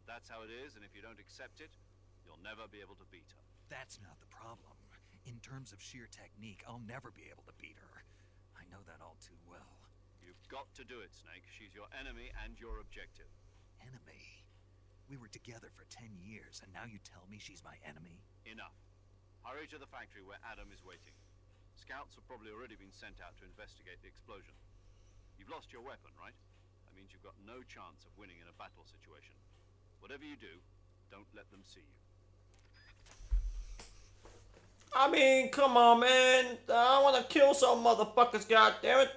That's how it is, and if you don't accept it, you'll never be able to beat her. That's not the problem. In terms of sheer technique, I'll never be able to beat her. I know that all too well. You've got to do it, Snake. She's your enemy and your objective. Enemy? We were together for 10 years, and now you tell me she's my enemy? Enough. Hurry to the factory where Adam is waiting. Scouts have probably already been sent out to investigate the explosion. You've lost your weapon, right? That means you've got no chance of winning in a battle situation. Whatever you do, don't let them see you. I mean, come on, man. I want to kill some motherfuckers, goddammit.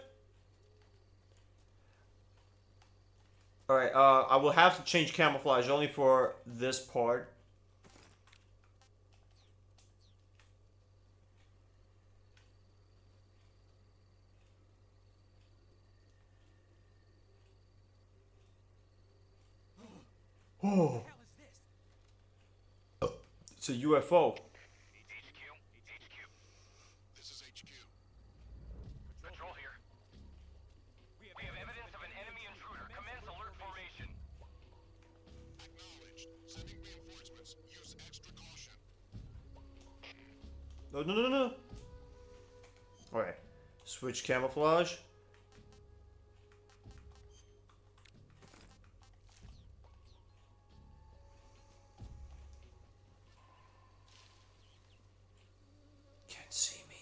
Alright, I will have to change camouflage only for this part. Oh. It's a UFO. Control here. We have evidence of an enemy intruder. Commence alert formation. Acknowledged. Sending reinforcements. Use extra caution. No. Alright. Switch camouflage. Can't see me.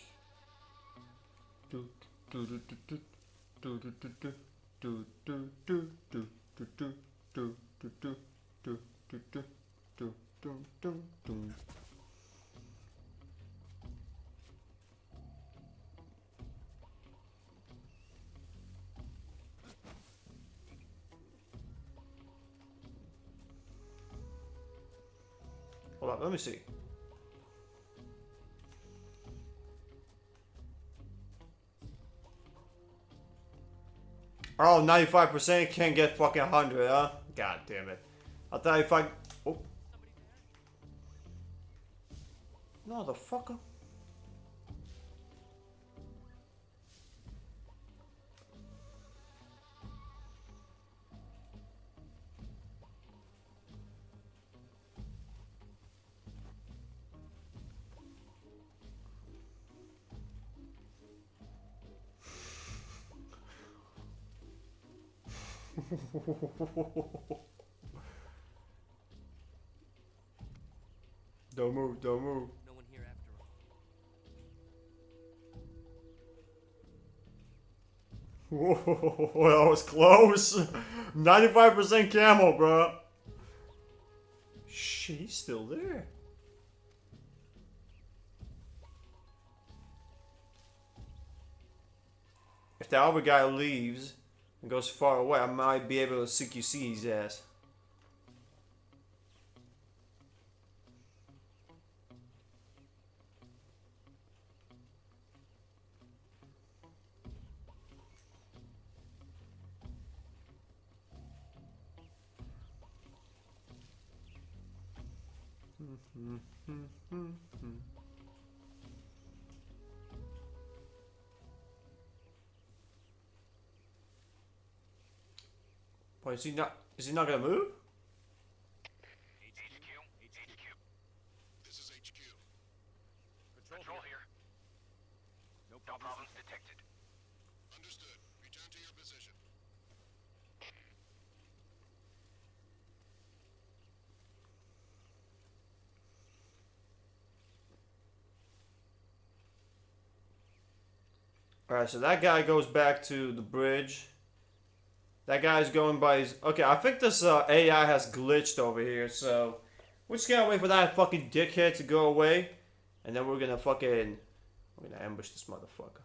Hold on, let me see. Oh, 95% can't get fucking 100, huh? God damn it. I thought if I... Oh. Motherfucker. Don't move, don't move. No one here after all. Whoa, that was close. 95% camo, bro. Shit, he's still there. If the other guy leaves and goes far away, I might be able to CQC his ass. Wait, is he not gonna move? This is HQ. Control here. No problems detected. Understood. Return to your position. Alright, so that guy goes back to the bridge. That guy's going by his... Okay, I think this AI has glitched over here, so... We're just gonna wait for that fucking dickhead to go away. And then we're gonna fucking... We're gonna ambush this motherfucker.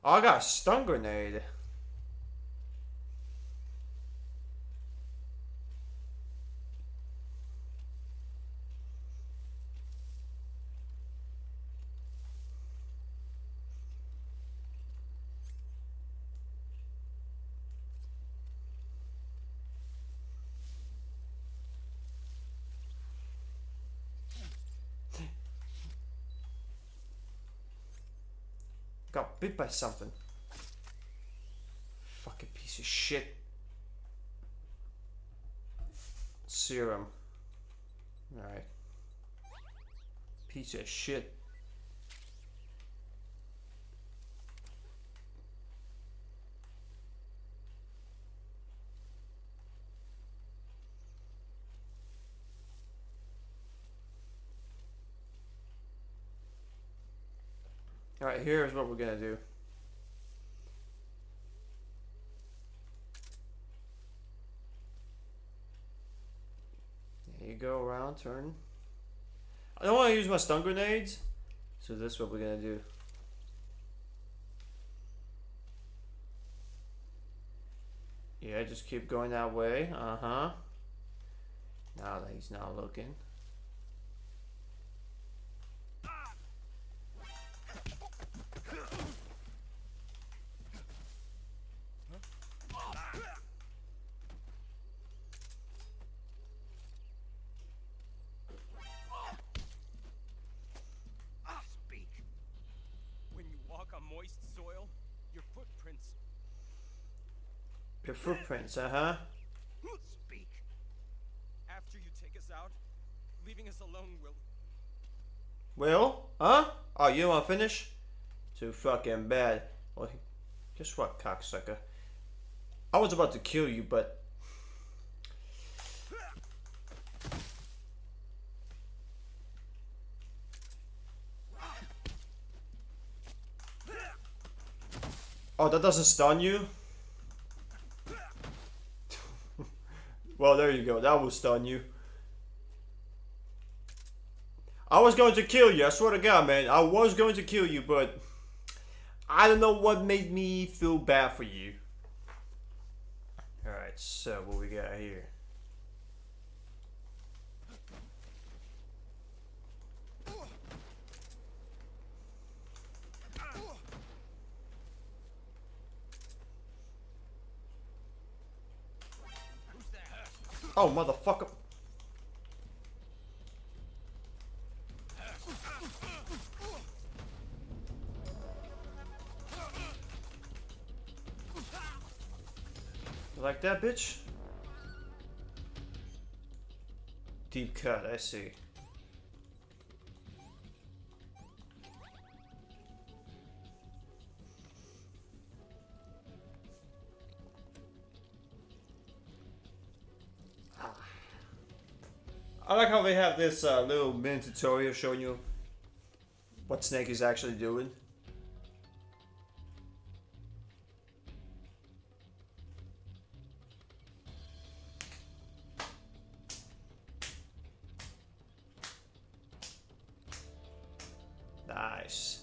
Oh, I got a stun grenade. Got bit by something. Fucking piece of shit. Serum. Alright. Piece of shit. Alright, here's what we're gonna do. There you go, around, turn. I don't want to use my stun grenades, so this is what we're gonna do. Yeah, just keep going that way. Uh-huh. Now that he's not looking. Speak. When you walk on moist soil, your footprints. Your footprints, uh-huh. Speak. After you take us out, leaving us alone will. Will? Huh? Oh, you wanna finish? Too fucking bad. Well, guess what, cocksucker? I was about to kill you, but... Oh, that doesn't stun you? Well, there you go. That will stun you. I was going to kill you. I swear to God, man. I was going to kill you, but I don't know what made me feel bad for you. Alright, so what we got here? Oh, motherfucker. Like that, bitch? Deep cut, I see. I like how they have this little mini tutorial showing you what Snake is actually doing. Nice.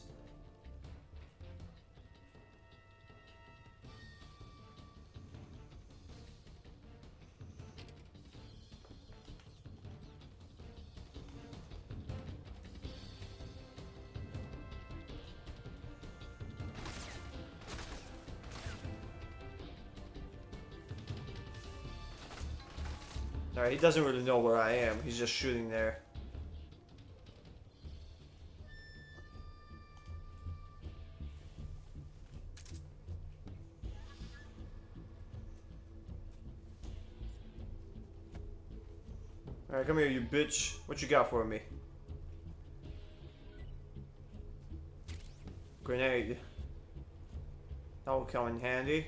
Alright, he doesn't really know where I am. He's just shooting there. Alright, come here, you bitch. What you got for me? Grenade. That will come in handy.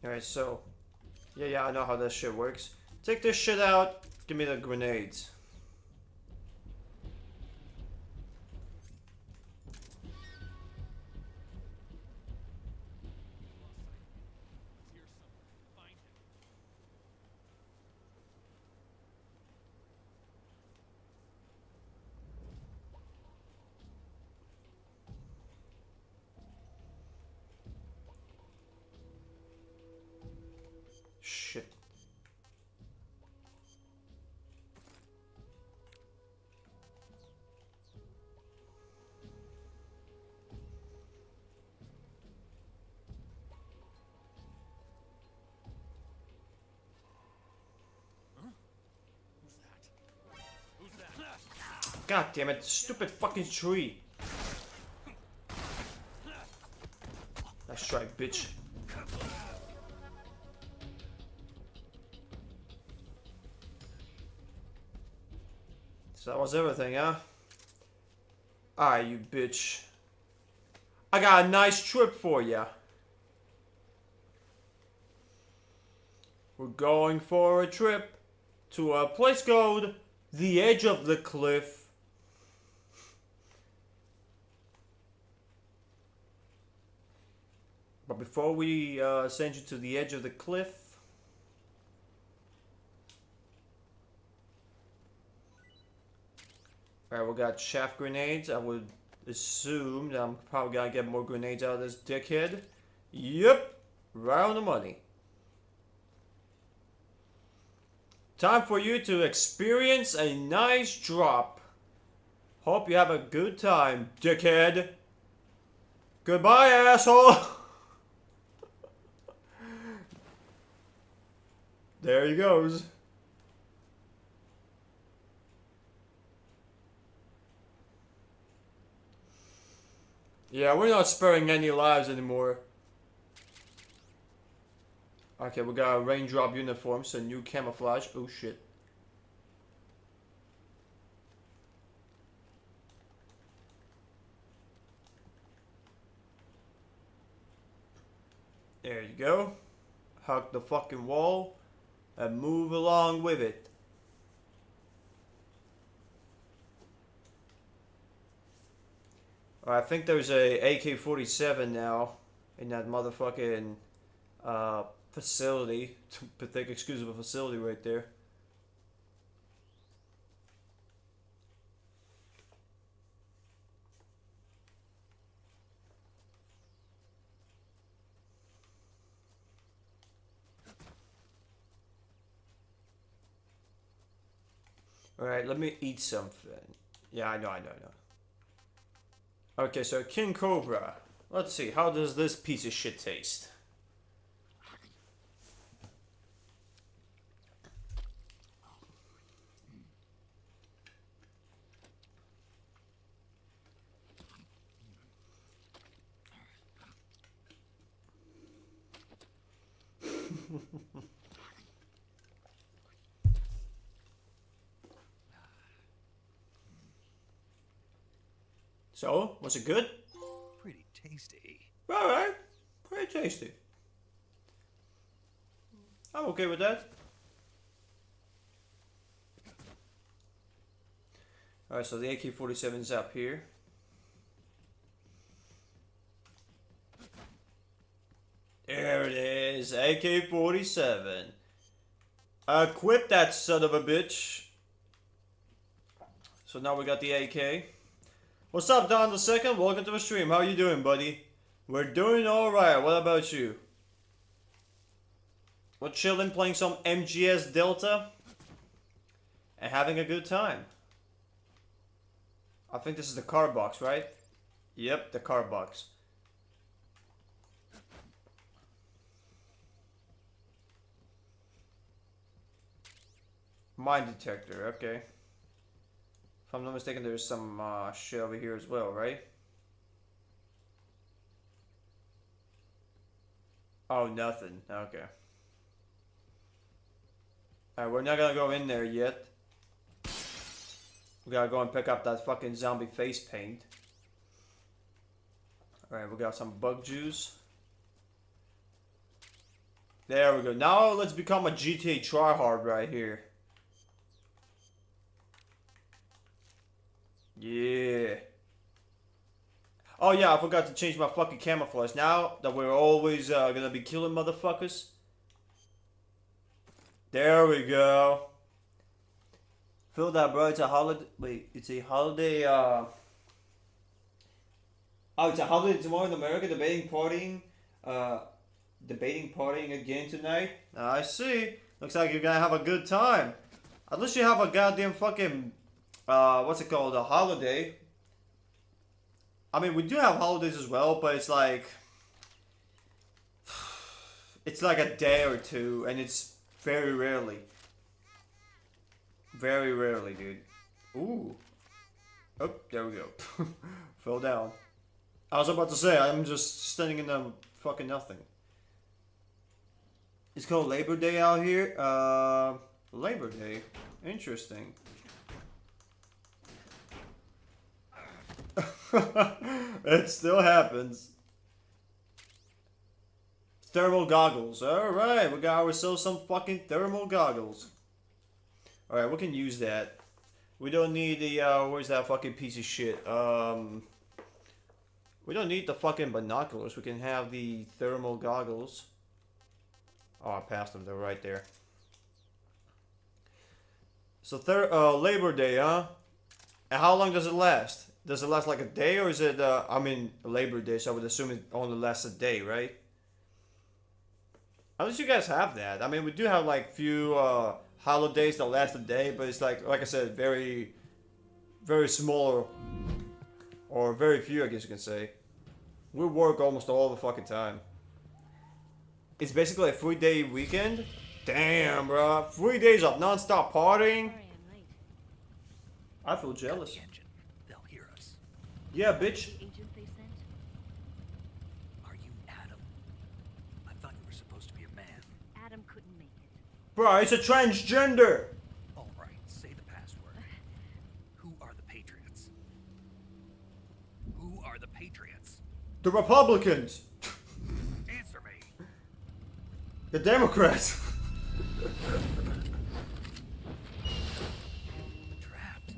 Alright, so. Yeah, I know how this shit works. Take this shit out. Give me the grenades. Shit. God damn it, stupid fucking tree. Nice try, bitch. So that was everything, huh? Alright, you bitch. I got a nice trip for ya. We're going for a trip to a place called the Edge of the Cliff. But before we send you to the edge of the cliff, alright, we got shaft grenades. I would assume that I'm probably gonna get more grenades out of this dickhead. Yep, right on the money. Time for you to experience a nice drop. Hope you have a good time, dickhead. Goodbye, asshole. There he goes. Yeah, we're not sparing any lives anymore. Okay, we got a raindrop uniform, so new camouflage. Oh shit. There you go. Hug the fucking wall and move along with it. I think there's a AK-47 now in that motherfucking facility. Pathetic excuse of a facility right there. Alright, let me eat something. Yeah, I know. Okay, so King Cobra. Let's see, how does this piece of shit taste? So, was it good? Pretty tasty. Alright, pretty tasty. I'm okay with that. Alright, so the AK-47 is up here. There it is, AK-47. Equip that son of a bitch. So now we got the AK. What's up, Don the Second? Welcome to the stream. How you doing, buddy? We're doing alright. What about you? We're chilling, playing some MGS Delta. And having a good time. I think this is the card box, right? Yep, the card box. Mine detector, okay. If I'm not mistaken, there's some shit over here as well, right? Oh, nothing. Okay. Alright, we're not gonna go in there yet. We gotta go and pick up that fucking zombie face paint. Alright, we got some bug juice. There we go. Now let's become a GTA tryhard right here. Yeah. Oh yeah, I forgot to change my fucking camouflage. Now that we're always gonna be killing motherfuckers. There we go. Feel that, bro. It's a holiday. Wait, it's a holiday. Oh, it's a holiday tomorrow in America. Debating partying again tonight. I see. Looks like you're gonna have a good time. At least you have a goddamn fucking. What's it called? A holiday. I mean, we do have holidays as well, but it's like a day or two, and it's very rarely. Very rarely, dude. Ooh. Oh, there we go. Fell down. I was about to say, I'm just standing in the fucking nothing. It's called Labor Day out here. Labor Day. Interesting. It still happens. Thermal goggles. Alright, we got ourselves some fucking thermal goggles. Alright, we can use that. We don't need the, where's that fucking piece of shit? We don't need the fucking binoculars. We can have the thermal goggles. Oh, I passed them. They're right there. So, Labor Day, huh? And how long does it last? Does it last like a day, or is it, I mean, Labor Day, so I would assume it only lasts a day, right? At least you guys have that. I mean, we do have like few holidays that last a day, but it's like I said, very, very small, or very few, I guess you can say. We work almost all the fucking time. It's basically a 3-day weekend. Damn, bro. 3 days of non-stop partying. I feel jealous. Yeah, bitch. Are you Adam? I thought you were supposed to be a man. Adam couldn't make it. Bro, it's a transgender. All right, say the password. Who are the Patriots? Who are the Patriots? The Republicans. Answer me. The Democrats. Trapped.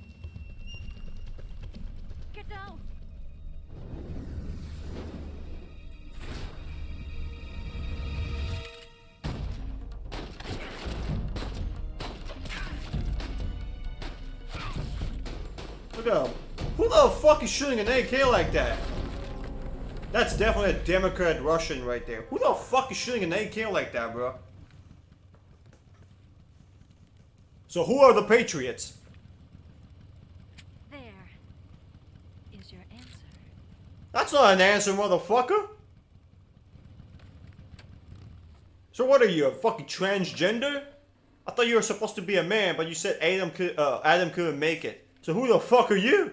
Get down. Look at him. Who the fuck is shooting an AK like that? That's definitely a Democrat Russian right there. Who the fuck is shooting an AK like that, bro? So who are the Patriots? There is your answer. That's not an answer, motherfucker. So what are you, a fucking transgender? I thought you were supposed to be a man, but you said Adam couldn't make it. So who the fuck are you?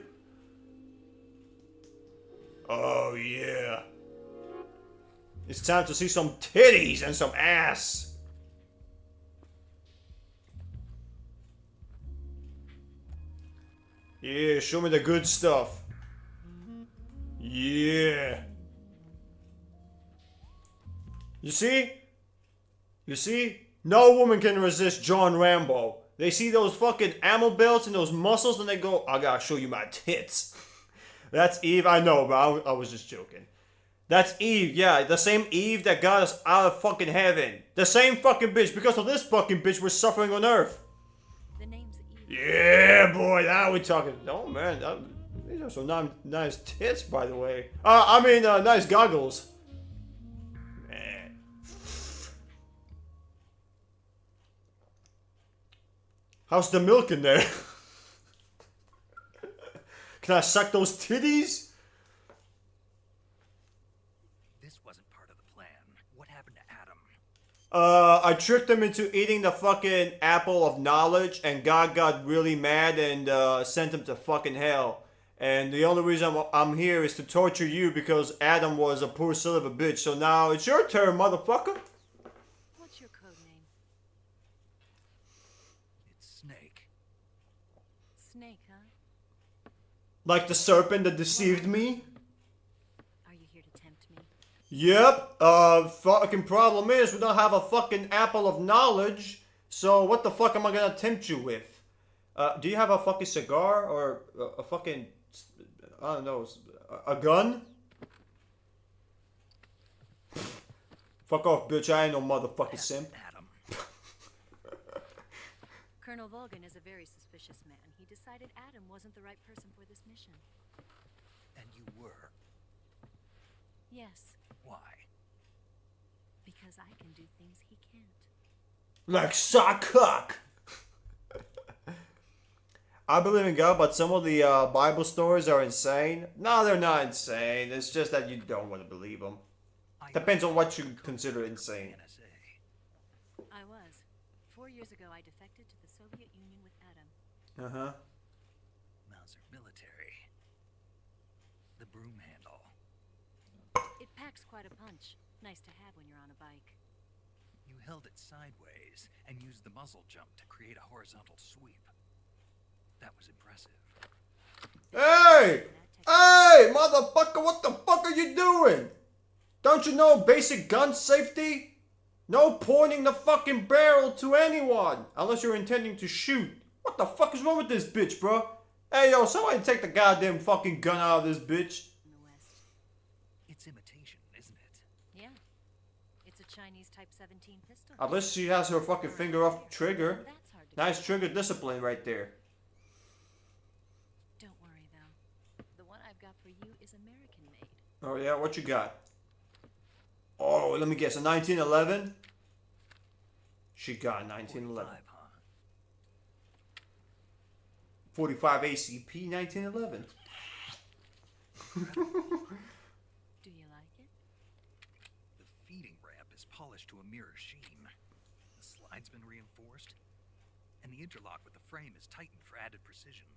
Oh yeah. It's time to see some titties and some ass. Yeah, show me the good stuff. Yeah. You see? You see? No woman can resist John Rambo. They see those fucking ammo belts and those muscles and they go, I gotta show you my tits. That's Eve, I know, but I was just joking. That's Eve, yeah, the same Eve that got us out of fucking heaven. The same fucking bitch. Because of this fucking bitch, we're suffering on Earth. The name's Eve. Yeah, boy, now we're talking. Oh, man, these are some nice tits, by the way. Nice goggles. Man. How's the milk in there? Can I suck those titties? This wasn't part of the plan. What happened to Adam? I tricked him into eating the fucking apple of knowledge, and God got really mad and sent him to fucking hell. And the only reason I'm here is to torture you because Adam was a poor son of a bitch. So now it's your turn, motherfucker. What's your code name? It's Snake. Snake, huh? Like the serpent that deceived me? Are you here to tempt me? Yep. Fucking problem is we don't have a fucking apple of knowledge. So what the fuck am I gonna tempt you with? Do you have a fucking cigar or a fucking, I don't know, a gun? Fuck off, bitch. I ain't no motherfucking simp. Adam. Colonel Volgan is a very suspicious man. He decided Adam wasn't the right person for this mission. And you were. Yes, Why? because I can do things he can't. Like sock cock. I believe in God, but some of the Bible stories are insane. No, they're not insane. It's just that you don't want to believe them. Depends on what you consider insane. I was. 4 years ago, I defected to the Soviet Union with Adam. Uh-huh. Mauser military. The broom handle. It packs quite a punch. Nice to have when you're on a bike. You held it sideways and used the muzzle jump to create a horizontal sweep. That was impressive. Hey! Hey, motherfucker, what the fuck are you doing? Don't you know basic gun safety? No pointing the fucking barrel to anyone, unless you're intending to shoot. What the fuck is wrong with this bitch, bro? Hey, yo, somebody take the goddamn fucking gun out of this bitch. In the West. It's imitation, isn't it? Yeah. It's a Chinese Type 17 pistol. Unless she has her fucking finger off the trigger. That's hard to Nice trigger discipline right there. Don't worry, though. The one I've got for you is American made. Oh yeah, what you got? Oh, let me guess, a 1911? She got a 1911. 45 ACP 1911. Do you like it? The feeding ramp is polished to a mirror sheen. The slide's been reinforced, and the interlock with the frame is tightened for added precision.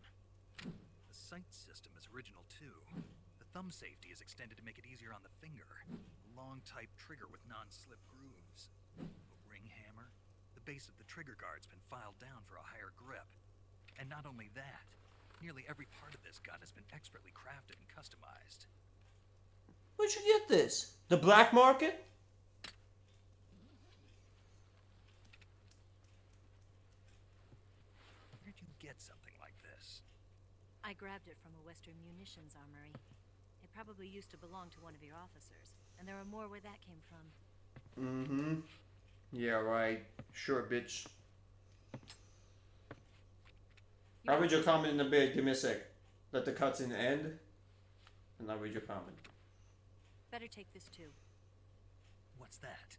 The sight system is original too. The thumb safety is extended to make it easier on the finger. Long type trigger with non-slip grooves. A ring hammer. The base of the trigger guard's been filed down for a higher grip. And not only that, nearly every part of this gun has been expertly crafted and customized. Where'd you get this? The black market? Where'd you get something like this? I grabbed it from a Western munitions armory. It probably used to belong to one of your officers, and there are more where that came from. Mm-hmm. Yeah, right. Sure, bitch. I'll read your comment in a bit. Give me a sec. let the cutscene end, and I'll read your comment. Better take this too. What's that?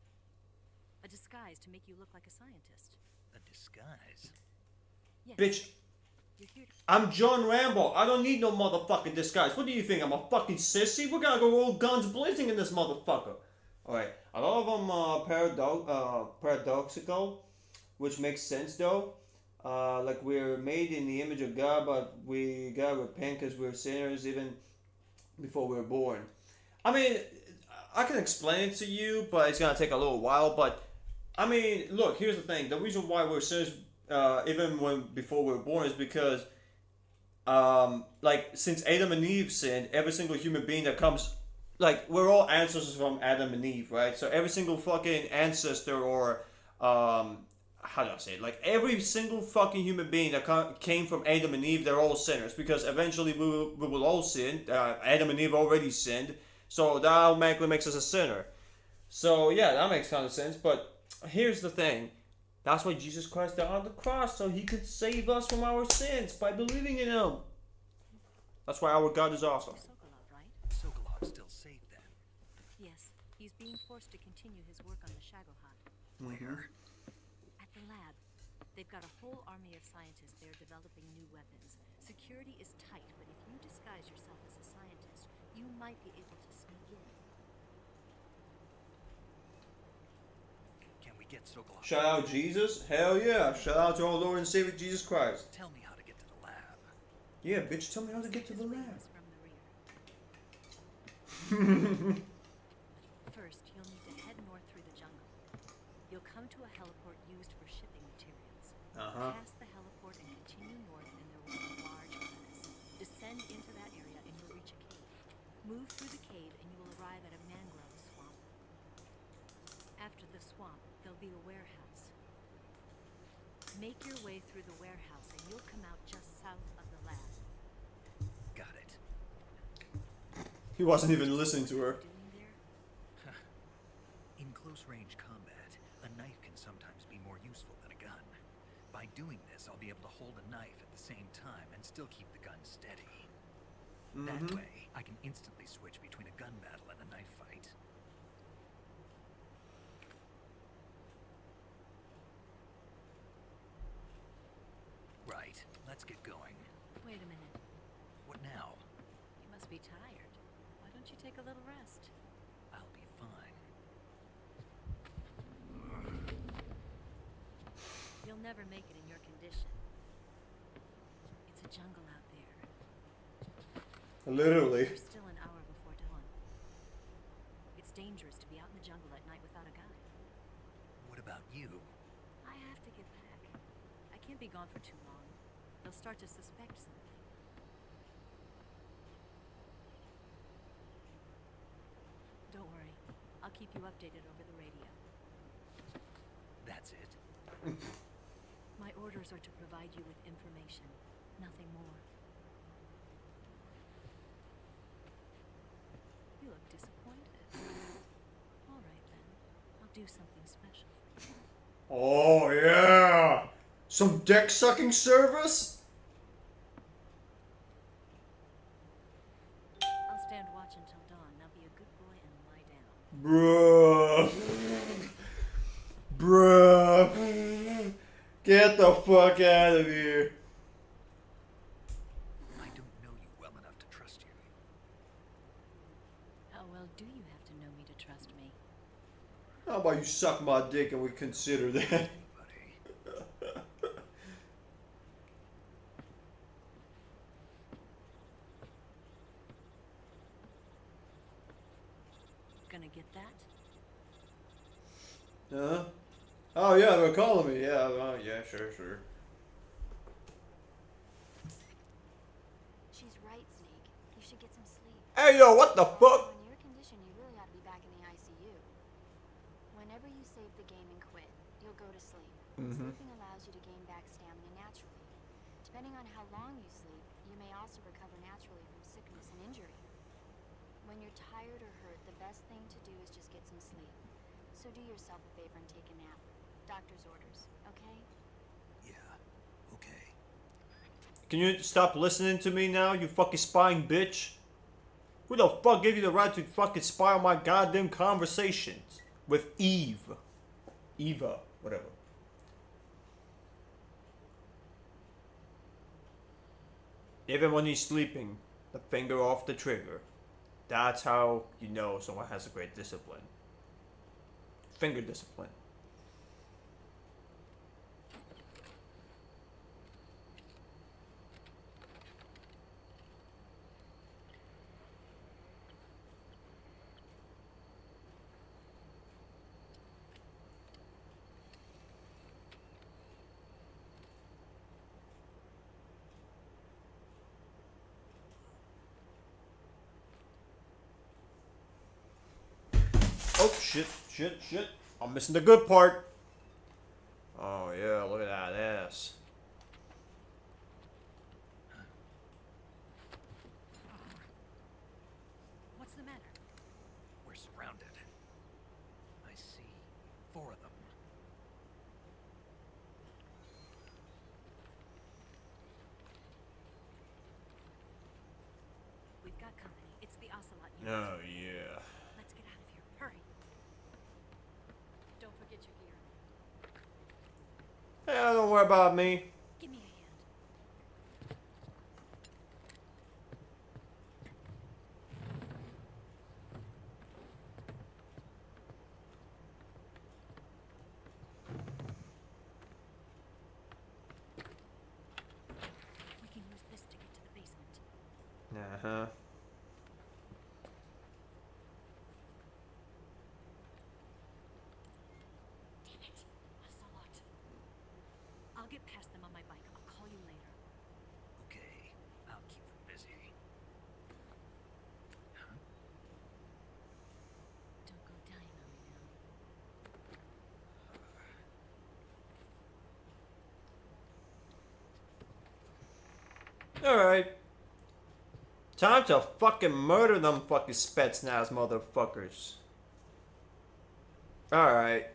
A disguise to make you look like a scientist. A disguise? Yes. Bitch, You're here to... I'm John Rambo. I don't need no motherfucking disguise. What do you think? I'm a fucking sissy? We're gonna go all guns blazing in this motherfucker. Alright, a lot of them are paradoxical, which makes sense though. Like we're made in the image of God, but we gotta repent because we're sinners even before we were born. I mean, I can explain it to you, but it's gonna take a little while. But I mean, look, here's the thing: the reason why we're sinners, even when before we were born, is because, like, since Adam and Eve sinned, every single human being that comes, like, we're all ancestors from Adam and Eve, right? So every single fucking ancestor, or how do I say it? Like, every single fucking human being that came from Adam and Eve, they're all sinners, because eventually we will all sin. Adam and Eve already sinned. So that automatically makes us a sinner. So yeah, that makes kind of sense. But here's the thing. That's why Jesus Christ died on the cross, so he could save us from our sins by believing in him. That's why our God is awesome. Sokolov, right? Sokolov still safe then? Yes. He's being forced to continue his work on the Shagohod. Where? At the lab. They've got a whole army of scientists there developing new weapons. Security is tight, but if you disguise yourself as a scientist, you might be able to sneak in. Can we get Sokolov? Shout out Jesus? Hell yeah. Shout out to our Lord and Savior Jesus Christ. Tell me how to get to the lab. Yeah, bitch, tell me how to get to the lab. First, you'll need to head north through the jungle. You'll come to a heliport used for shipping materials. Pass the heliport and continue north, and there will be a large furnace. Descend into that area and you'll reach a cave. Move through the cave and you will arrive at a mangrove swamp. After the swamp, there'll be a warehouse. Make your way through the warehouse and you'll come out just south of the lab. Got it. He wasn't even listening to her. In close-range combat, a knife can sometimes be more useful than a gun. By doing this, I'll be able to hold a knife at the same time and still keep the gun steady. That way, I can instantly switch between a gun battle and a knife fight. Right, let's get going. Wait a minute. What now? You must be tired. Why don't you take a little rest? I'll be fine. You'll never make it in your condition. It's a jungle out there. Literally. There's still an hour before dawn. It's dangerous to be out in the jungle at night without a guide. What about you? I have to get back. I can't be gone for too long. They'll start to suspect something. Don't worry. I'll keep you updated over the radio. That's it. My orders are to provide you with information, nothing more. You look disappointed. All right then. I'll do something special for you. Oh yeah. Some dick sucking service? I'll stand watch until dawn. Now be a good boy and lie down. Bruh. Bruh. Get the fuck out of here. I don't know you well enough to trust you. How well do you have to know me to trust me? How about you suck my dick and we consider that? Gonna get that? Huh? Oh yeah, they're calling me. Yeah, yeah, sure. She's right, Snake. You should get some sleep. Hey yo, what the fuck? In your condition, you really ought to be back in the ICU. Whenever you save the game and quit, you'll go to sleep. Sleeping allows you to gain back stamina naturally. Depending on how long you sleep, you may also recover naturally from sickness and injury. When you're tired or hurt, the best thing to do is just get some sleep. So do yourself a favor and take a nap. Doctor's orders, okay? Yeah, okay. Can you stop listening to me now, you fucking spying bitch? Who the fuck gave you the right to fucking spy on my goddamn conversations with Eve? Eva, whatever. Even when he's sleeping, the finger off the trigger. That's how you know someone has a great discipline. Finger discipline. Oh, shit. I'm missing the good part. Oh, yeah, look at that ass. What's the matter? We're surrounded. I see 4 of them. We've got company. It's the Ocelot unit. Oh, yeah. Let's get out of here. Hurry. Don't forget your gear. Yeah, don't worry about me. Give me a hand. We can use this to get to the basement. Uh-huh. Damn it. Ocelot. I'll get past them on my bike. I'll call you later. Okay, I'll keep them busy. Don't go dying on me now. Alright. Time to fucking murder them fucking Spetsnaz motherfuckers. Alright.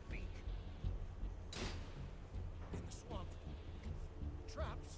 Speak. In the swamp. Traps.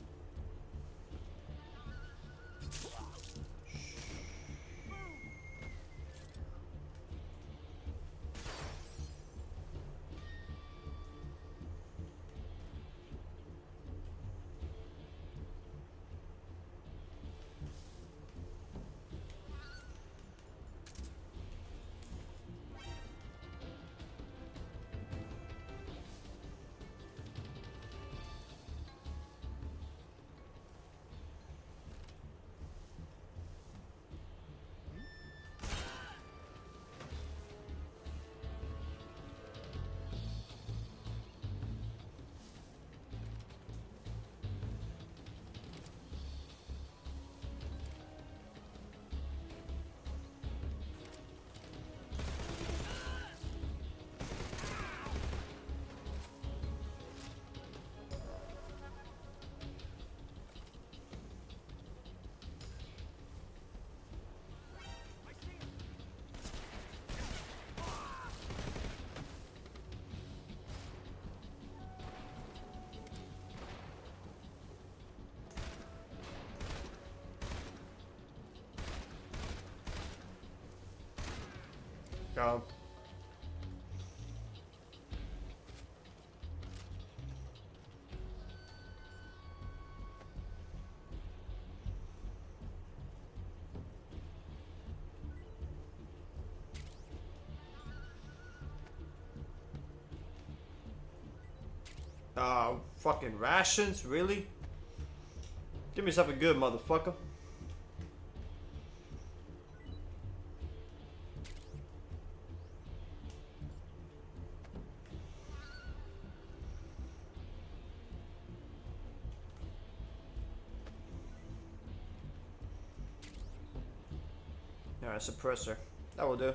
Go. Fucking rations? Really? Give me something good, motherfucker. Alright, suppressor. That will do.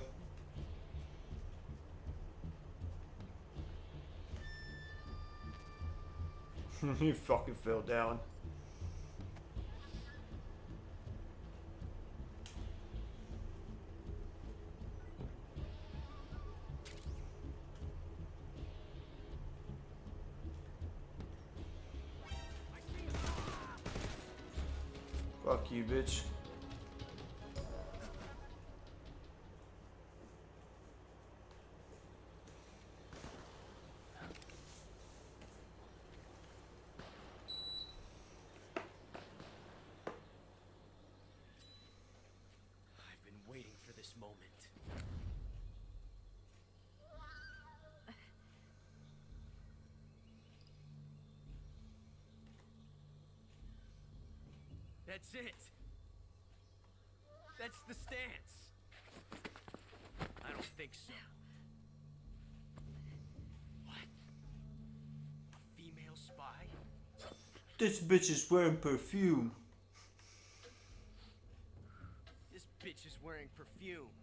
He fucking fell down. Fuck you, bitch. I've been waiting for this moment. That's it. That's the stance. I don't think so. What? A female spy? This bitch is wearing perfume. This bitch is wearing perfume.